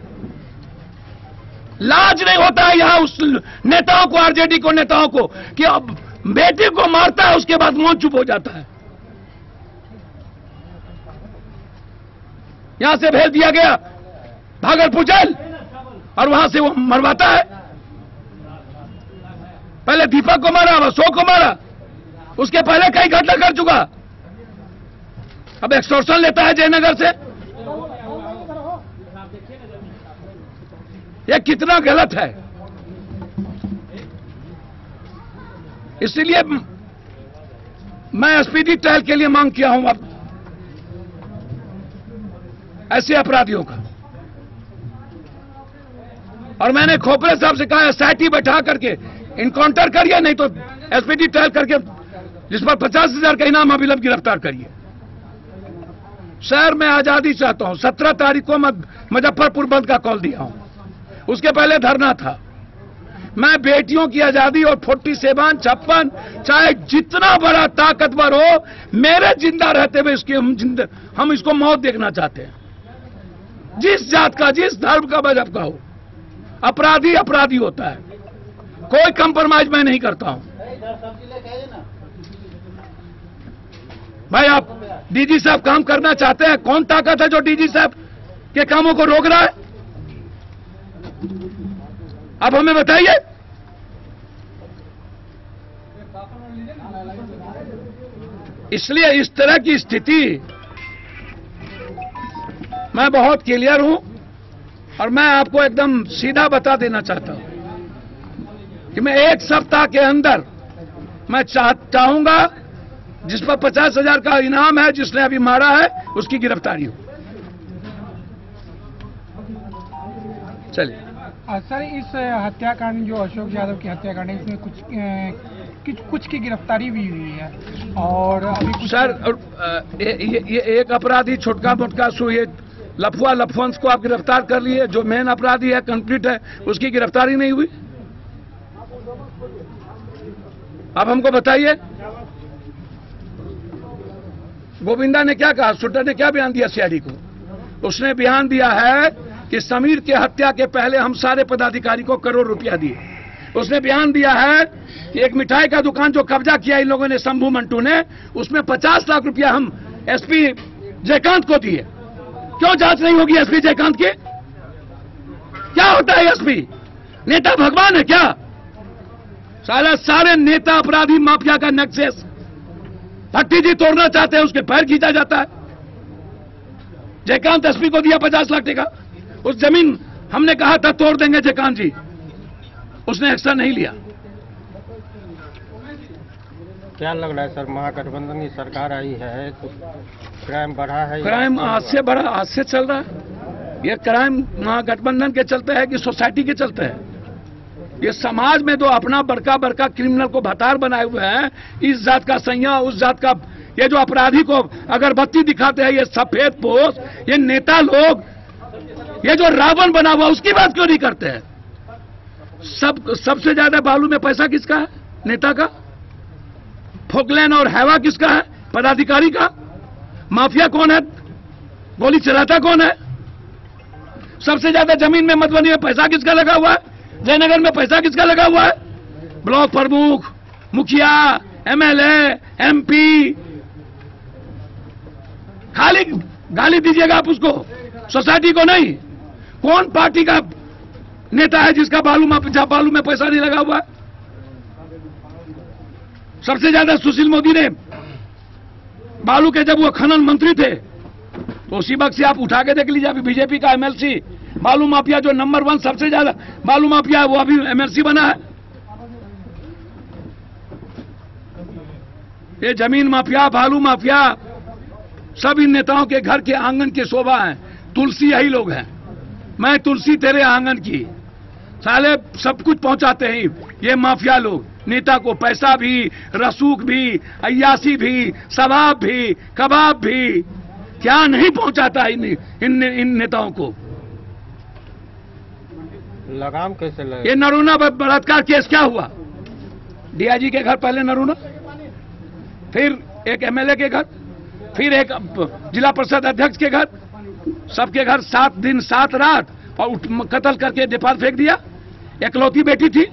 लाज नहीं होता है यहां उस नेताओं को, आरजेडी को नेताओं को, कि अब बेटी को मारता है उसके बाद मुंह चुप हो जाता है। यहां से भेज दिया गया भागलपुर जेल और वहां से वो मरवाता है। पहले दीपक को मारा, अशोक को मारा, उसके पहले कई घटना कर चुका। अब एक्सटॉर्शन लेता है जयनगर से। यह कितना गलत है। इसलिए मैं स्पीडी ट्रायल के लिए मांग किया हूं अब ऐसे अपराधियों का। और मैंने खोपरे साहब से कहा एसआईटी बैठा करके इनकाउंटर करिए, नहीं तो एसपीडी ट्रायल करके जिस पर 50,000 का इनाम अभिलंब गिरफ्तार करिए। शहर में आजादी चाहता हूं। 17 तारीख को मैं मुजफ्फरपुर बंद का कॉल दिया हूं, उसके पहले धरना था। मैं बेटियों की आजादी और 47, 56, चाहे जितना बड़ा ताकतवर हो, मेरे जिंदा रहते हुए हम इसको मौत देखना चाहते हैं। जिस जात का, जिस धर्म का, मजहब का हो, अपराधी अपराधी होता है। कोई कंप्रोमाइज मैं नहीं करता हूं। भाई आप डीजी साहब काम करना चाहते हैं, कौन ताकत है जो डीजी साहब के कामों को रोक रहा है? आप हमें बताइए। इसलिए इस तरह की स्थिति मैं बहुत क्लियर हूं और मैं आपको एकदम सीधा बता देना चाहता हूं कि मैं 1 सप्ताह के अंदर मैं चाहूंगा जिस पर 50,000 का इनाम है, जिसने अभी मारा है, उसकी गिरफ्तारी हो। चलिए सर, इस हत्याकांड जो अशोक यादव की हत्याकांड है, इसमें कुछ की गिरफ्तारी भी हुई है और अभी कुछ सर ये एक अपराधी छोटका मोटका ये लफुआ लफुअंस को आप गिरफ्तार कर लिए। जो मेन अपराधी है, कंप्लीट है, उसकी गिरफ्तारी नहीं हुई। आप हमको बताइए। गोविंदा ने क्या कहा, शूटर ने क्या बयान दिया सीआईडी को? उसने बयान दिया है कि समीर के हत्या के पहले हम सारे पदाधिकारी को करोड़ रुपया दिए। उसने बयान दिया है कि एक मिठाई का दुकान जो कब्जा किया इन लोगों ने, शंभू मंटू ने, उसमें 50 लाख रुपया हम एसपी जयकांत को दिए। क्यों जांच नहीं होगी एसपी जयकांत की? क्या होता है एसपी? नेता भगवान है क्या? सारे नेता अपराधी माफिया का नक्शेस भट्टी जी तोड़ना चाहते हैं, उसके पैर खींचा जाता है। जयकांत एसपी को दिया 50 लाख टका। उस जमीन हमने कहा था तोड़ देंगे जयकांत जी, उसने एक्शन नहीं लिया। क्या लग रहा है सर, महागठबंधन की सरकार आई है तो क्राइम बढ़ा है? क्राइम आज से चल रहा है। ये क्राइम महागठबंधन के चलते है कि सोसाइटी के चलते है? ये समाज में जो अपना बड़का बड़का क्रिमिनल को भतार बनाए हुए हैं, इस जात का सैया उस जात का, ये जो अपराधी को अगरबत्ती दिखाते हैं, ये सफेद पोष, ये नेता लोग, ये जो रावण बना हुआ, उसकी बात क्यों नहीं करते हैं? सबसे ज्यादा बालू में पैसा किसका है? नेता का। फोकलैन और हैवा किसका है? पदाधिकारी का। माफिया कौन है? गोली चलाता कौन है? सबसे ज्यादा जमीन में मधुबनी में पैसा किसका लगा हुआ है? जयनगर में पैसा किसका लगा हुआ है? ब्लॉक प्रमुख, मुखिया, एमएलए, एमपी। खाली गाली दीजिएगा आप उसको, सोसाइटी को नहीं। कौन पार्टी का नेता है जिसका बालू में पैसा नहीं लगा हुआ है? सबसे ज्यादा सुशील मोदी ने बालू के, जब वो खनन मंत्री थे, तो उसी वक्त से आप उठा के देख लीजिए। अभी बीजेपी का एमएलसी बालू माफिया जो नंबर 1 सबसे ज्यादा बालू माफिया है, वो अभी एमएलसी बना है। ये जमीन माफिया, बालू माफिया, सब इन नेताओं के घर के आंगन की शोभा है। तुलसी यही लोग हैं। मैं तुलसी तेरे आंगन की। साले सब कुछ पहुंचाते हैं ये माफिया लोग। नेता को पैसा भी, रसूख भी, अय्यासी भी, शराब भी, कबाब भी, क्या नहीं पहुंचाता इन नेताओं को। लगाम कैसे लगे? ये नरूना बलात्कार केस क्या हुआ? डीआईजी के घर पहले नरूना, फिर एक एमएलए के घर, फिर एक जिला परिषद अध्यक्ष के घर, सबके घर 7 दिन 7 रात, और कत्ल करके नेपाल फेंक दिया। एकलौती बेटी थी,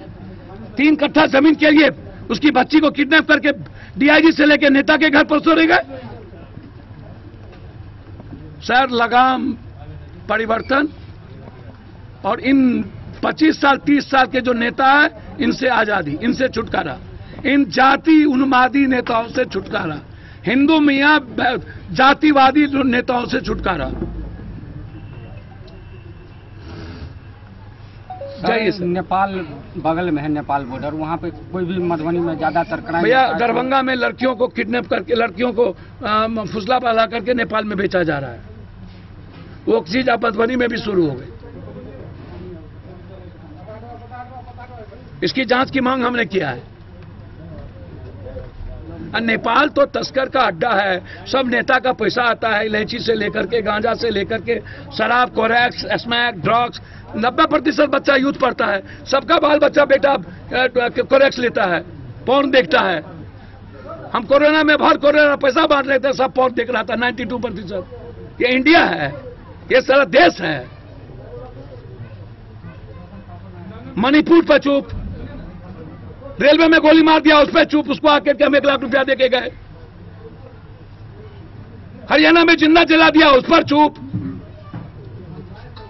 3 कट्ठा जमीन के लिए उसकी बच्ची को किडनैप करके डीआईजी से लेके नेता के घर परसों रह गए। सर, लगाम परिवर्तन, और इन 25 साल 30 साल के जो नेता है, इनसे आजादी, इनसे छुटकारा, इन जाति उन्मादी नेताओं से छुटकारा, हिंदू मियां जातिवादी नेताओं से छुटकारा। नेपाल बगल में है, नेपाल बॉर्डर, वहाँ पे कोई भी मधुबनी में ज्यादातर क्राइम। भैया, दरभंगा में लड़कियों को किडनैप करके, लड़कियों को फुसला बहला करके नेपाल में बेचा जा रहा है। वो चीज अब मधुबनी में भी शुरू हो गई। इसकी जांच की मांग हमने किया है। नेपाल तो तस्कर का अड्डा है। सब नेता का पैसा आता है, इलायची से लेकर के, गांजा से लेकर के, शराब, कोरेक्स, स्मैक, ड्रग्स। 90% बच्चा यूथ पढ़ता है, सबका बाल बच्चा बेटा कोरेक्स लेता है, पॉर्न देखता है। हम कोरोना में भर कोरोना पैसा बांट रहे थे, सब पॉर्न देख रहा था, 92%। ये इंडिया है, ये सारा देश है। मणिपुर पर चुप, रेलवे में गोली मार दिया, उस पर चुप, उसको आकर के हम 1 लाख रुपया देके गए। हरियाणा में जिंदा जला दिया, उस पर चुप।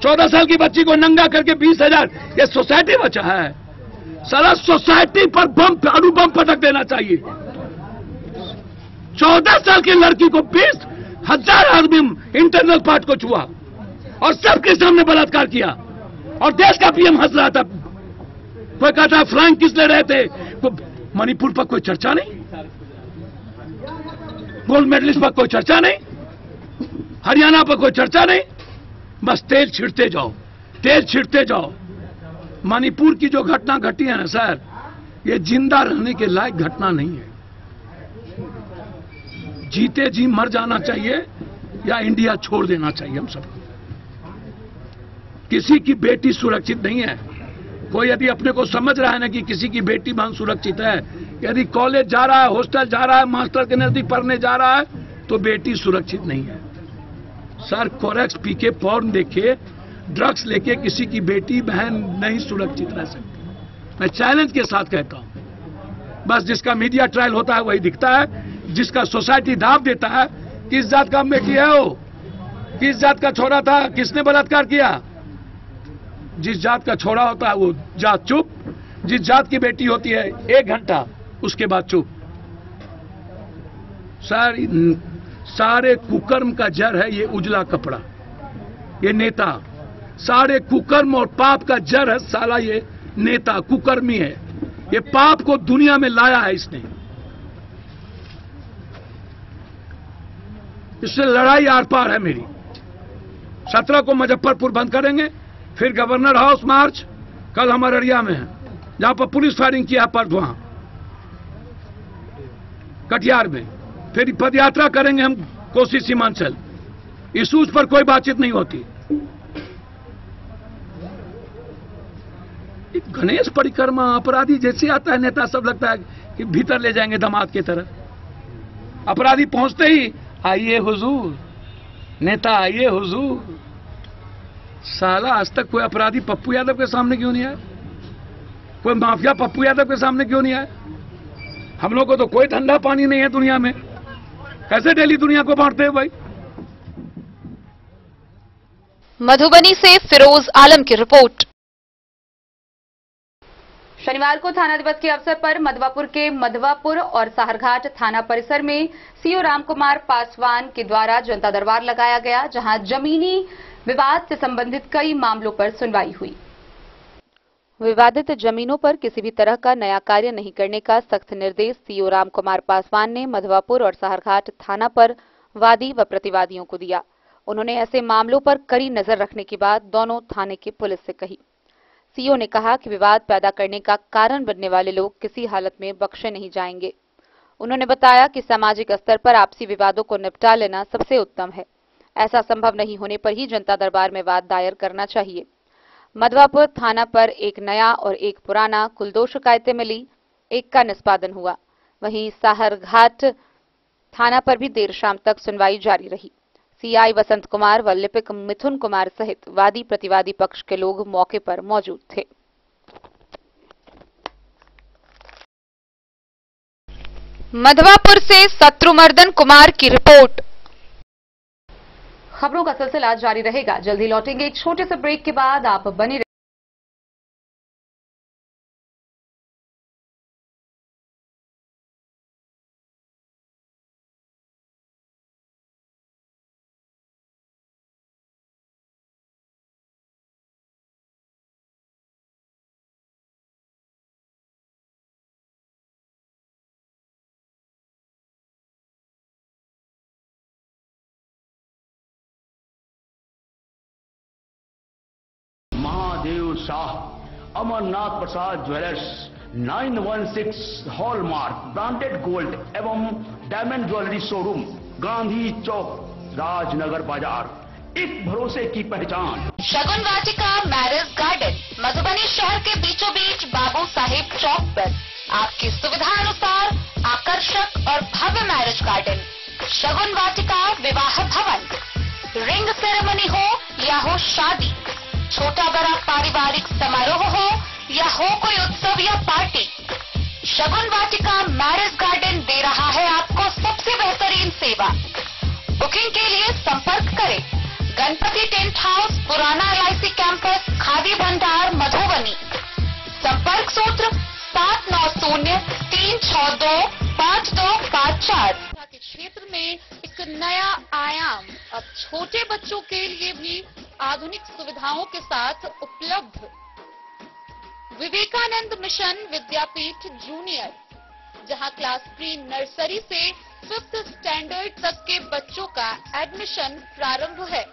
14 साल की बच्ची को नंगा करके 20,000, ये सोसाइटी बचा है। सारा सोसाइटी पर बम, अणु बम पटक देना चाहिए। 14 साल की लड़की को 20,000 आदमी इंटरनल पार्ट को छुआ और सबके सामने बलात्कार किया, और देश का पीएम हंस रहा था। कोई कहता फ्लाइंग किस ले रहे थे? मणिपुर पर कोई चर्चा नहीं, गोल्ड मेडलिस्ट पर कोई चर्चा नहीं, हरियाणा पर कोई चर्चा नहीं। बस तेल छिड़ते जाओ, तेल छिड़ते जाओ। मणिपुर की जो घटना घटी है ना सर, ये जिंदा रहने के लायक घटना नहीं है। जीते जी मर जाना चाहिए या इंडिया छोड़ देना चाहिए हम सबको। किसी की बेटी सुरक्षित नहीं है। कोई यदि अपने को समझ रहा है ना कि किसी की बेटी बहन सुरक्षित है, यदि कॉलेज जा रहा है, हॉस्टल जा रहा है, मास्टर के नजदीक पढ़ने जा रहा है, तो बेटी सुरक्षित नहीं है। सर, कोरेक्स पी के, पॉर्न देखे, ड्रग्स लेके किसी की बेटी बहन नहीं सुरक्षित रह सकती। मैं चैलेंज के साथ कहता हूं। बस जिसका मीडिया ट्रायल होता है वही दिखता है, जिसका सोसाइटी दाव देता है, किस जात का बेटी है वो, किस जात का छोरा था, किसने बलात्कार किया। जिस जात का छोरा होता है वो जात चुप, जिस जात की बेटी होती है 1 घंटा उसके बाद चुप। सारे कुकर्म का जड़ है ये उजला कपड़ा, ये नेता। सारे कुकर्म और पाप का जड़ है साला ये नेता, कुकर्मी है। ये पाप को दुनिया में लाया है इसने। इससे लड़ाई आर पार है मेरी। 17 को मुजफ्फरपुर बंद करेंगे, फिर गवर्नर हाउस मार्च, कल हम अररिया में है जहां पर पुलिस फायरिंग किया पर वहां कटिहार में, फिर पदयात्रा करेंगे हम कोसी सीमांचल। इशूज पर कोई बातचीत नहीं होती। गणेश परिक्रमा अपराधी जैसे आता है नेता, सब लगता है कि भीतर ले जाएंगे दामाद की तरह। अपराधी पहुंचते ही आइए हुजूर, नेता आइए हुजूर। साला आज तक कोई अपराधी पप्पू यादव के सामने क्यों नहीं आया? कोई माफिया पप्पू यादव के सामने क्यों नहीं आया? हम लोग को तो कोई धंधा पानी नहीं है दुनिया में, कैसे डेली दुनिया को बांटते हैं भाई? मधुबनी से फिरोज आलम की रिपोर्ट। शनिवार को थाना दिवस के अवसर पर मधवापुर के मधवापुर और साहरघाट थाना परिसर में सीओ रामकुमार पासवान के द्वारा जनता दरबार लगाया गया, जहां जमीनी विवाद से संबंधित कई मामलों पर सुनवाई हुई। विवादित जमीनों पर किसी भी तरह का नया कार्य नहीं करने का सख्त निर्देश सीओ रामकुमार पासवान ने मधवापुर और साहरघाट थाना पर वादी व प्रतिवादियों को दिया। उन्होंने ऐसे मामलों पर कड़ी नजर रखने की बात दोनों थाने की पुलिस से कही। सीओ ने कहा कि विवाद पैदा करने का कारण बनने वाले लोग किसी हालत में बख्शे नहीं जाएंगे। उन्होंने बताया कि सामाजिक स्तर पर आपसी विवादों को निपटा लेना सबसे उत्तम है। ऐसा संभव नहीं होने पर ही जनता दरबार में वाद दायर करना चाहिए। मधवापुर थाना पर एक नया और एक पुराना कुल 2 शिकायतें मिली, एक का निष्पादन हुआ। वहीं साहरघाट थाना पर भी देर शाम तक सुनवाई जारी रही। सीआई वसंत कुमार व लिपिक मिथुन कुमार सहित वादी प्रतिवादी पक्ष के लोग मौके पर मौजूद थे। मधवापुर से शत्रुमर्दन कुमार की रिपोर्ट। खबरों का सिलसिला जारी रहेगा। जल्दी लौटेंगे एक छोटे से ब्रेक के बाद, आप बने रहिए। महादेव शाह अमरनाथ प्रसाद ज्वेलर्स 916 हॉलमार्क ब्रांडेड गोल्ड एवं डायमंड ज्वेलरी शोरूम, गांधी चौक, राजनगर बाजार, एक भरोसे की पहचान। शगुन वाटिका मैरिज गार्डन मधुबनी शहर के बीचों बीच बाबू साहेब चौक पर आपकी सुविधा अनुसार आकर्षक और भव्य मैरिज गार्डन। शगुन वाटिका विवाह भवन, रिंग सेरेमनी हो या हो शादी, छोटा बड़ा पारिवारिक समारोह हो या हो कोई उत्सव या पार्टी, शगुन वाटिका मैरिज गार्डन दे रहा है आपको सबसे बेहतरीन सेवा। बुकिंग के लिए संपर्क करें गणपति टेंट हाउस, पुराना LIC कैंपस, खादी भंडार, मधुबनी। संपर्क सूत्र 7903625254। के क्षेत्र में एक नया आयाम अब छोटे बच्चों के लिए भी आधुनिक सुविधाओं के साथ उपलब्ध। विवेकानंद मिशन विद्यापीठ जूनियर, जहां क्लास प्री नर्सरी से 5th स्टैंडर्ड तक के बच्चों का एडमिशन प्रारंभ है।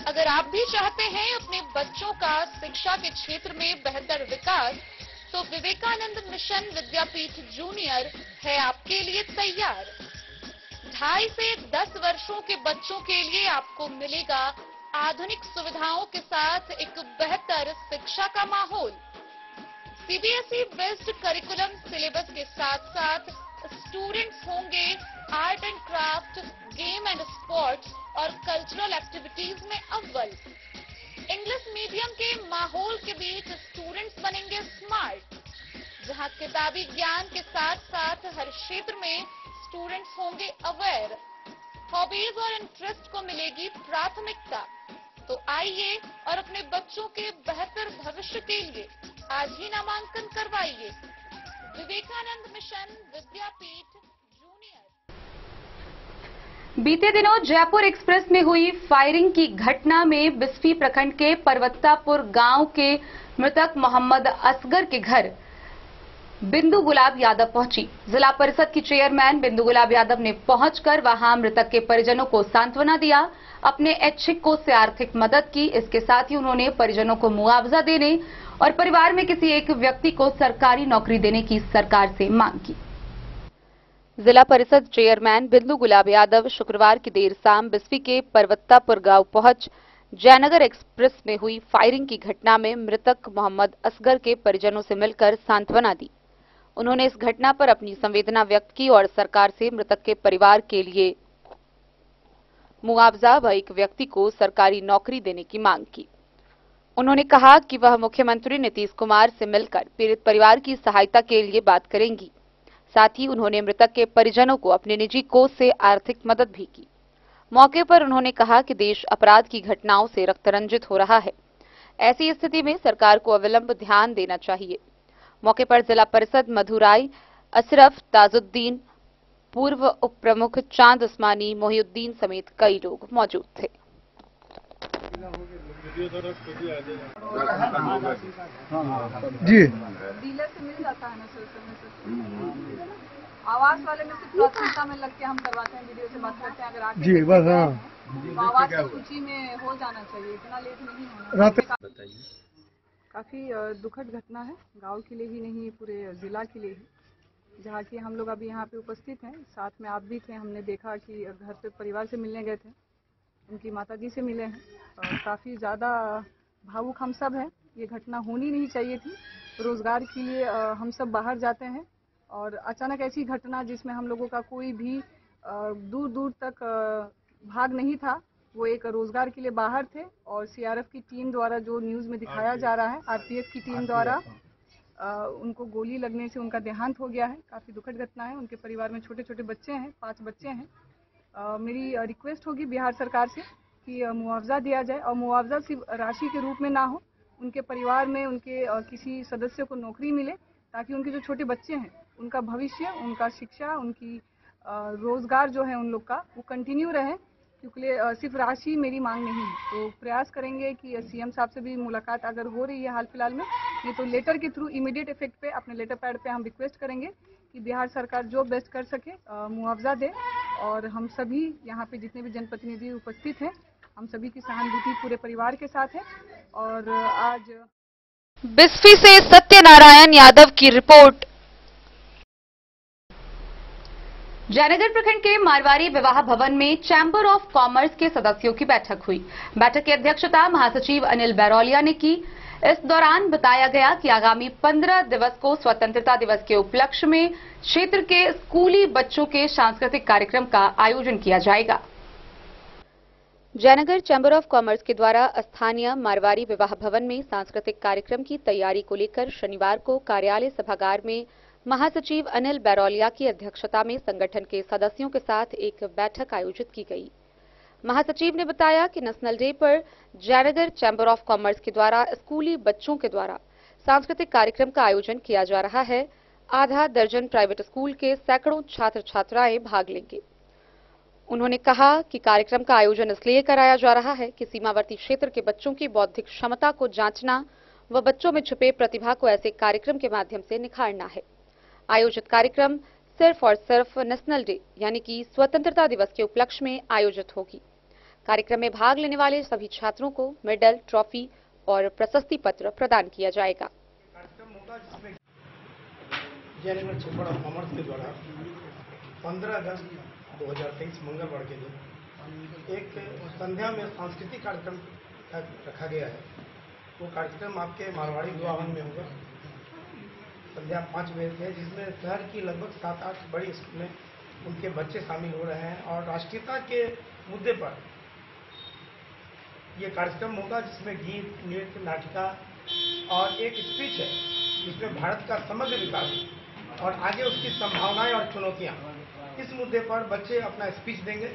अगर आप भी चाहते हैं अपने बच्चों का शिक्षा के क्षेत्र में बेहतर विकास, तो विवेकानंद मिशन विद्यापीठ जूनियर है आपके लिए तैयार। 2.5 से 10 वर्षों के बच्चों के लिए आपको मिलेगा आधुनिक सुविधाओं के साथ एक बेहतर शिक्षा का माहौल। CBSE बेस्ड करिकुलम सिलेबस के साथ साथ स्टूडेंट्स होंगे art and craft, game and sports और कल्चरल एक्टिविटीज में अव्वल। इंग्लिश मीडियम के माहौल के बीच स्टूडेंट्स बनेंगे स्मार्ट। क्षेत्र में स्टूडेंट्स होंगे अवेयर, हॉबीज और इंटरेस्ट को मिलेगी प्राथमिकता। तो आइए और अपने बच्चों के बेहतर भविष्य के लिए आज ही नामांकन करवाइए। विवेकानंद मिशन विद्यापीठ जूनियर। बीते दिनों जयपुर एक्सप्रेस में हुई फायरिंग की घटना में बिस्फी प्रखंड के परवत्तापुर गांव के मृतक मोहम्मद असगर के घर बिंदु गुलाब यादव पहुंची। जिला परिषद की चेयरमैन बिंदु गुलाब यादव ने पहुंचकर वहां मृतक के परिजनों को सांत्वना दिया, अपने ऐच्छिकों से आर्थिक मदद की। इसके साथ ही उन्होंने परिजनों को मुआवजा देने और परिवार में किसी एक व्यक्ति को सरकारी नौकरी देने की सरकार से मांग की। जिला परिषद चेयरमैन बिंदु गुलाब यादव शुक्रवार की देर शाम बिस्फी के परवत्तापुर गांव पहुंच जयनगर एक्सप्रेस में हुई फायरिंग की घटना में मृतक मोहम्मद असगर के परिजनों से मिलकर सांत्वना दी। उन्होंने इस घटना पर अपनी संवेदना व्यक्त की और सरकार से मृतक के परिवार के लिए मुआवजा व एक व्यक्ति को सरकारी नौकरी देने की मांग की। उन्होंने कहा कि वह मुख्यमंत्री नीतीश कुमार से मिलकर पीड़ित परिवार की सहायता के लिए बात करेंगी। साथ ही उन्होंने मृतक के परिजनों को अपने निजी कोष से आर्थिक मदद भी की। मौके पर उन्होंने कहा कि देश अपराध की घटनाओं से रक्तरंजित हो रहा है। ऐसी स्थिति में सरकार को अविलंब ध्यान देना चाहिए। मौके पर जिला परिषद मधुराई अशरफ, ताजुद्दीन, पूर्व उप प्रमुख चांद उस्मानी, मोहिउद्दीन समेत कई लोग मौजूद थे। जी डीलर से मिल जाता है ना सर, आवास वाले में सिर्फ प्राथमिकता में लग के हम करवाते हैं, वीडियो से बात करते हैं। अगर आगे जी बस हाँ, तो आवास की सूची में हो जाना चाहिए, इतना लेट नहीं होना। काफी दुखद घटना है, गांव के लिए ही नहीं पूरे जिला के लिए ही, जहाँ की हम लोग अभी यहाँ पे उपस्थित हैं। साथ में आप भी थे, हमने देखा कि घर पे परिवार से मिलने गए थे, उनकी माताजी से मिले हैं। काफ़ी ज़्यादा भावुक हम सब हैं। ये घटना होनी नहीं चाहिए थी। रोज़गार के लिए हम सब बाहर जाते हैं और अचानक ऐसी घटना जिसमें हम लोगों का कोई भी दूर दूर तक भाग नहीं था, वो एक रोज़गार के लिए बाहर थे और सीआरएफ की टीम द्वारा जो न्यूज़ में दिखाया जा रहा है, आरपीएफ की टीम द्वारा उनको गोली लगने से उनका देहांत हो गया है। काफ़ी दुखद घटना है। उनके परिवार में छोटे छोटे बच्चे हैं, 5 बच्चे हैं। मेरी रिक्वेस्ट होगी बिहार सरकार से कि मुआवजा दिया जाए और मुआवजा सिर्फ राशि के रूप में ना हो, उनके परिवार में उनके किसी सदस्य को नौकरी मिले, ताकि उनके जो छोटे बच्चे हैं उनका भविष्य, उनका शिक्षा, उनकी रोज़गार जो है उन लोग का वो कंटिन्यू रहे। क्योंकि सिर्फ राशि मेरी मांग नहीं है। तो प्रयास करेंगे कि सीएम साहब से भी मुलाकात अगर हो रही है हाल फिलहाल में, ये तो लेटर के थ्रू इमीडिएट इफेक्ट पे अपने लेटर पैड पे हम रिक्वेस्ट करेंगे कि बिहार सरकार जो बेस्ट कर सके मुआवजा दे। और हम सभी यहाँ पे जितने भी जनप्रतिनिधि उपस्थित हैं, हम सभी की सहानुभूति पूरे परिवार के साथ है। और आज बिस्फी से सत्यनारायण यादव की रिपोर्ट। जयनगर प्रखंड के मारवाड़ी विवाह भवन में चैंबर ऑफ कॉमर्स के सदस्यों की बैठक हुई। बैठक की अध्यक्षता महासचिव अनिल बैरोलिया ने की। इस दौरान बताया गया कि आगामी 15 दिवस को स्वतंत्रता दिवस के उपलक्ष्य में क्षेत्र के स्कूली बच्चों के सांस्कृतिक कार्यक्रम का आयोजन किया जाएगा। जयनगर चैंबर ऑफ कॉमर्स के द्वारा स्थानीय मारवाड़ी विवाह भवन में सांस्कृतिक कार्यक्रम की तैयारी को लेकर शनिवार को कार्यालय सभागार में महासचिव अनिल बैरोलिया की अध्यक्षता में संगठन के सदस्यों के साथ एक बैठक आयोजित की गई। महासचिव ने बताया कि नेशनल डे पर जयनगर चैंबर ऑफ कॉमर्स के द्वारा स्कूली बच्चों के द्वारा सांस्कृतिक कार्यक्रम का आयोजन किया जा रहा है। आधा दर्जन प्राइवेट स्कूल के सैकड़ों छात्र छात्राएं भाग लेंगे। उन्होंने कहा कि कार्यक्रम का आयोजन इसलिए कराया जा रहा है कि सीमावर्ती क्षेत्र के बच्चों की बौद्धिक क्षमता को जांचना व बच्चों में छुपे प्रतिभा को ऐसे कार्यक्रम के माध्यम से निखारना है। आयोजित कार्यक्रम सिर्फ और सिर्फ नेशनल डे यानी कि स्वतंत्रता दिवस के उपलक्ष्य में आयोजित होगी। कार्यक्रम में भाग लेने वाले सभी छात्रों को मेडल, ट्रॉफी और प्रशस्ति पत्र प्रदान किया जाएगा। जयनगर चैंबर ऑफ कॉमर्स के द्वारा 15 अगस्त 2023 मंगलवार के दिन एक संध्या में सांस्कृतिक कार्यक्रम रखा गया है। वो कार्यक्रम आपके मारवाड़ी विवाह भवन में होगा संध्या 5 बजे से, जिसमें शहर की लगभग 7-8 बड़ी स्कूलें उनके बच्चे शामिल हो रहे हैं और राष्ट्रीयता के मुद्दे पर ये कार्यक्रम होगा, जिसमें गीत, नृत्य, नाटिका और एक स्पीच है जिसमें भारत का समग्र विकास और आगे उसकी संभावनाएं और चुनौतियां, इस मुद्दे पर बच्चे अपना स्पीच देंगे।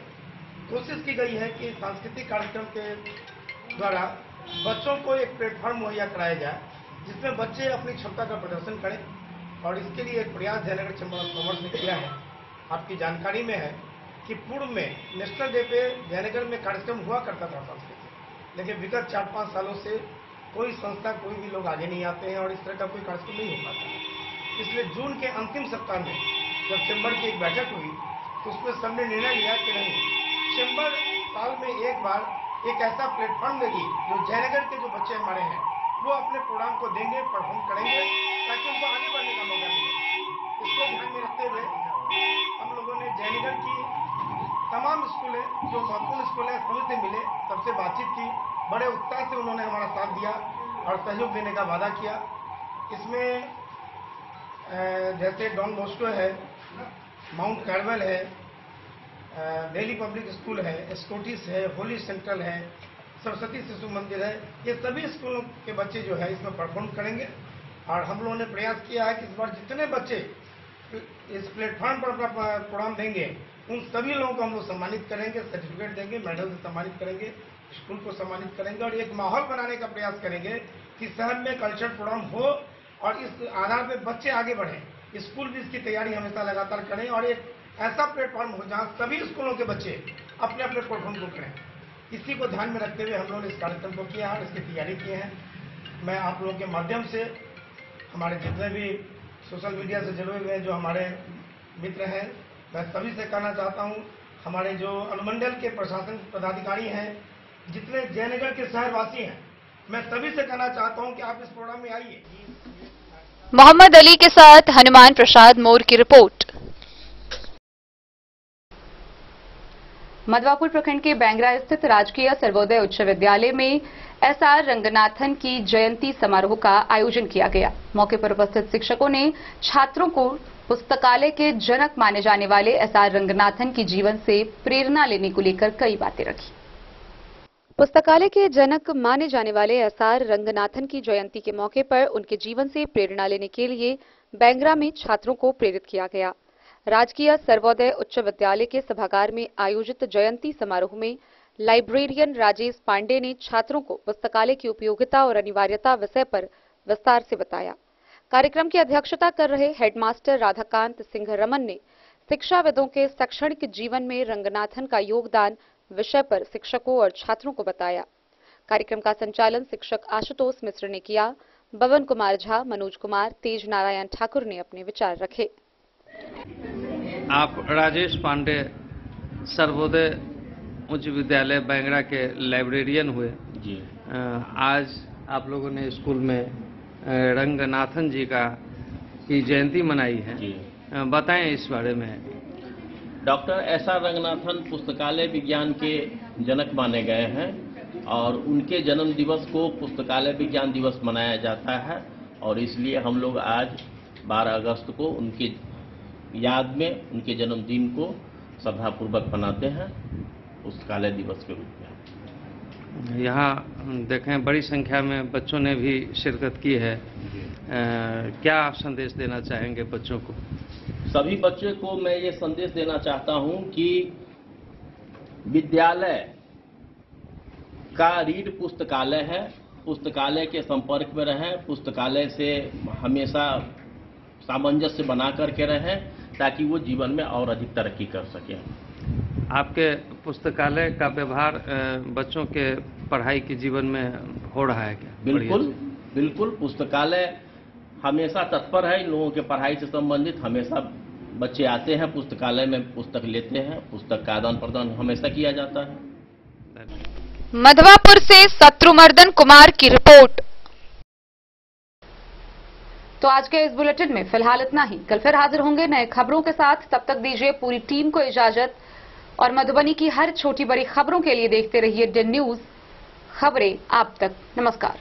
कोशिश की गई है कि सांस्कृतिक कार्यक्रम के द्वारा बच्चों को एक प्लेटफॉर्म मुहैया कराया जाए जिसमें बच्चे अपनी क्षमता का प्रदर्शन करें, और इसके लिए एक प्रयास जयनगर चैम्बर ऑफ कॉमर्स ने किया है। आपकी जानकारी में है कि पूर्व में नेशनल डे पे जयनगर में कार्यक्रम हुआ करता था सांस्कृतिक, लेकिन विगत 4-5 सालों से कोई संस्था, कोई भी लोग आगे नहीं आते हैं और इस तरह का कोई कार्यक्रम नहीं हो पाता है। इसलिए जून के अंतिम सप्ताह में जब चैम्बर की एक बैठक हुई तो उसमें सबने निर्णय लिया कि नहीं, चैम्बर साल में एक बार एक ऐसा प्लेटफॉर्म देगी जो जयनगर के जो बच्चे हमारे हैं वो अपने प्रोग्राम को देंगे, परफॉर्म करेंगे, ताकि उनको आगे बढ़ने का मौका मिले। इसको ध्यान में रखते हुए हम लोगों ने जयनगर की तमाम स्कूलें, जो महत्वपूर्ण स्कूल हैं, सभी से मिले, सबसे बातचीत की। बड़े उत्साह से उन्होंने हमारा साथ दिया और सहयोग देने का वादा किया। इसमें जैसे डॉन बॉस्को है, माउंट कार्मेल है, दिल्ली पब्लिक स्कूल है, स्कॉटिश है, होली सेंट्रल है, सरस्वती शिशु मंदिर है, ये सभी स्कूलों के बच्चे जो है इसमें परफॉर्म करेंगे। और हम लोगों ने प्रयास किया है कि इस बार जितने बच्चे इस प्लेटफॉर्म पर अपना प्रोग्राम देंगे उन सभी लोगों को हम लोग सम्मानित करेंगे, सर्टिफिकेट देंगे, मेडल से सम्मानित करेंगे, स्कूल को सम्मानित करेंगे और एक माहौल बनाने का प्रयास करेंगे कि शहर में कल्चरल प्रोग्राम हो और इस आधार पर बच्चे आगे बढ़ें। स्कूल भी इसकी तैयारी हमेशा लगातार करें और एक ऐसा प्लेटफॉर्म हो जहाँ सभी स्कूलों के बच्चे अपने अपने परफॉर्म को करें। इसी को ध्यान में रखते हुए हम लोगों ने इस कार्यक्रम को किया और इसकी तैयारी की है। मैं आप लोगों के माध्यम से हमारे जितने भी सोशल मीडिया से जुड़े हुए हैं, जो हमारे मित्र हैं, मैं सभी से कहना चाहता हूं, हमारे जो अनुमंडल के प्रशासन पदाधिकारी हैं, जितने जयनगर के शहरवासी हैं, मैं सभी से कहना चाहता हूं कि आप इस प्रोग्राम में आइए। मोहम्मद अली के साथ हनुमान प्रसाद मोर की रिपोर्ट। मधवापुर प्रखंड के बैंगरा स्थित राजकीय सर्वोदय उच्च विद्यालय में एसआर रंगनाथन की जयंती समारोह का आयोजन किया गया। मौके पर उपस्थित शिक्षकों ने छात्रों को पुस्तकालय के जनक माने जाने वाले एसआर रंगनाथन की जीवन से प्रेरणा लेने को लेकर कई बातें रखी। पुस्तकालय के जनक माने जाने वाले एसआर रंगनाथन की जयंती के मौके पर उनके जीवन से प्रेरणा लेने के लिए बैंगरा में छात्रों को प्रेरित किया गया। राजकीय सर्वोदय उच्च विद्यालय के सभागार में आयोजित जयंती समारोह में लाइब्रेरियन राजेश पांडे ने छात्रों को पुस्तकालय की उपयोगिता और अनिवार्यता विषय पर विस्तार से बताया। कार्यक्रम की अध्यक्षता कर रहे हेडमास्टर राधाकांत सिंह रमन ने शिक्षाविदों के शैक्षणिक जीवन में रंगनाथन का योगदान विषय पर शिक्षकों और छात्रों को बताया। कार्यक्रम का संचालन शिक्षक आशुतोष मिश्र ने किया। बवन कुमार झा, मनोज कुमार, तेज नारायण ठाकुर ने अपने विचार रखे। आप राजेश पांडे सर्वोदय उच्च विद्यालय बैंगरा के लाइब्रेरियन हुए जी। आज आप लोगों ने स्कूल में रंगनाथन जी की जयंती मनाई है जी। बताएं इस बारे में। डॉक्टर एसआर रंगनाथन पुस्तकालय विज्ञान के जनक माने गए हैं और उनके जन्म दिवस को पुस्तकालय विज्ञान दिवस मनाया जाता है और इसलिए हम लोग आज 12 अगस्त को उनकी याद में उनके जन्मदिन को श्रद्धापूर्वक मनाते हैं पुस्तकालय दिवस के रूप में। यहाँ देखें बड़ी संख्या में बच्चों ने भी शिरकत की है। क्या आप संदेश देना चाहेंगे बच्चों को? सभी बच्चों को मैं ये संदेश देना चाहता हूँ कि विद्यालय का रीढ़ पुस्तकालय है, पुस्तकालय के संपर्क में रहें, पुस्तकालय से हमेशा सामंजस्य बना करके रहें ताकि वो जीवन में और अधिक तरक्की कर सकें। आपके पुस्तकालय का व्यवहार बच्चों के पढ़ाई के जीवन में हो रहा है क्या? बिल्कुल बिल्कुल, पुस्तकालय हमेशा तत्पर है इन लोगों के पढ़ाई से संबंधित। हमेशा बच्चे आते हैं पुस्तकालय में, पुस्तक लेते हैं, पुस्तक का आदान प्रदान हमेशा किया जाता है। मधवापुर से शत्रुमर्दन कुमार की रिपोर्ट। तो आज के इस बुलेटिन में फिलहाल इतना ही। कल फिर हाजिर होंगे नए खबरों के साथ। तब तक दीजिए पूरी टीम को इजाजत और मधुबनी की हर छोटी बड़ी खबरों के लिए देखते रहिए डेन न्यूज, खबरें आप तक। नमस्कार।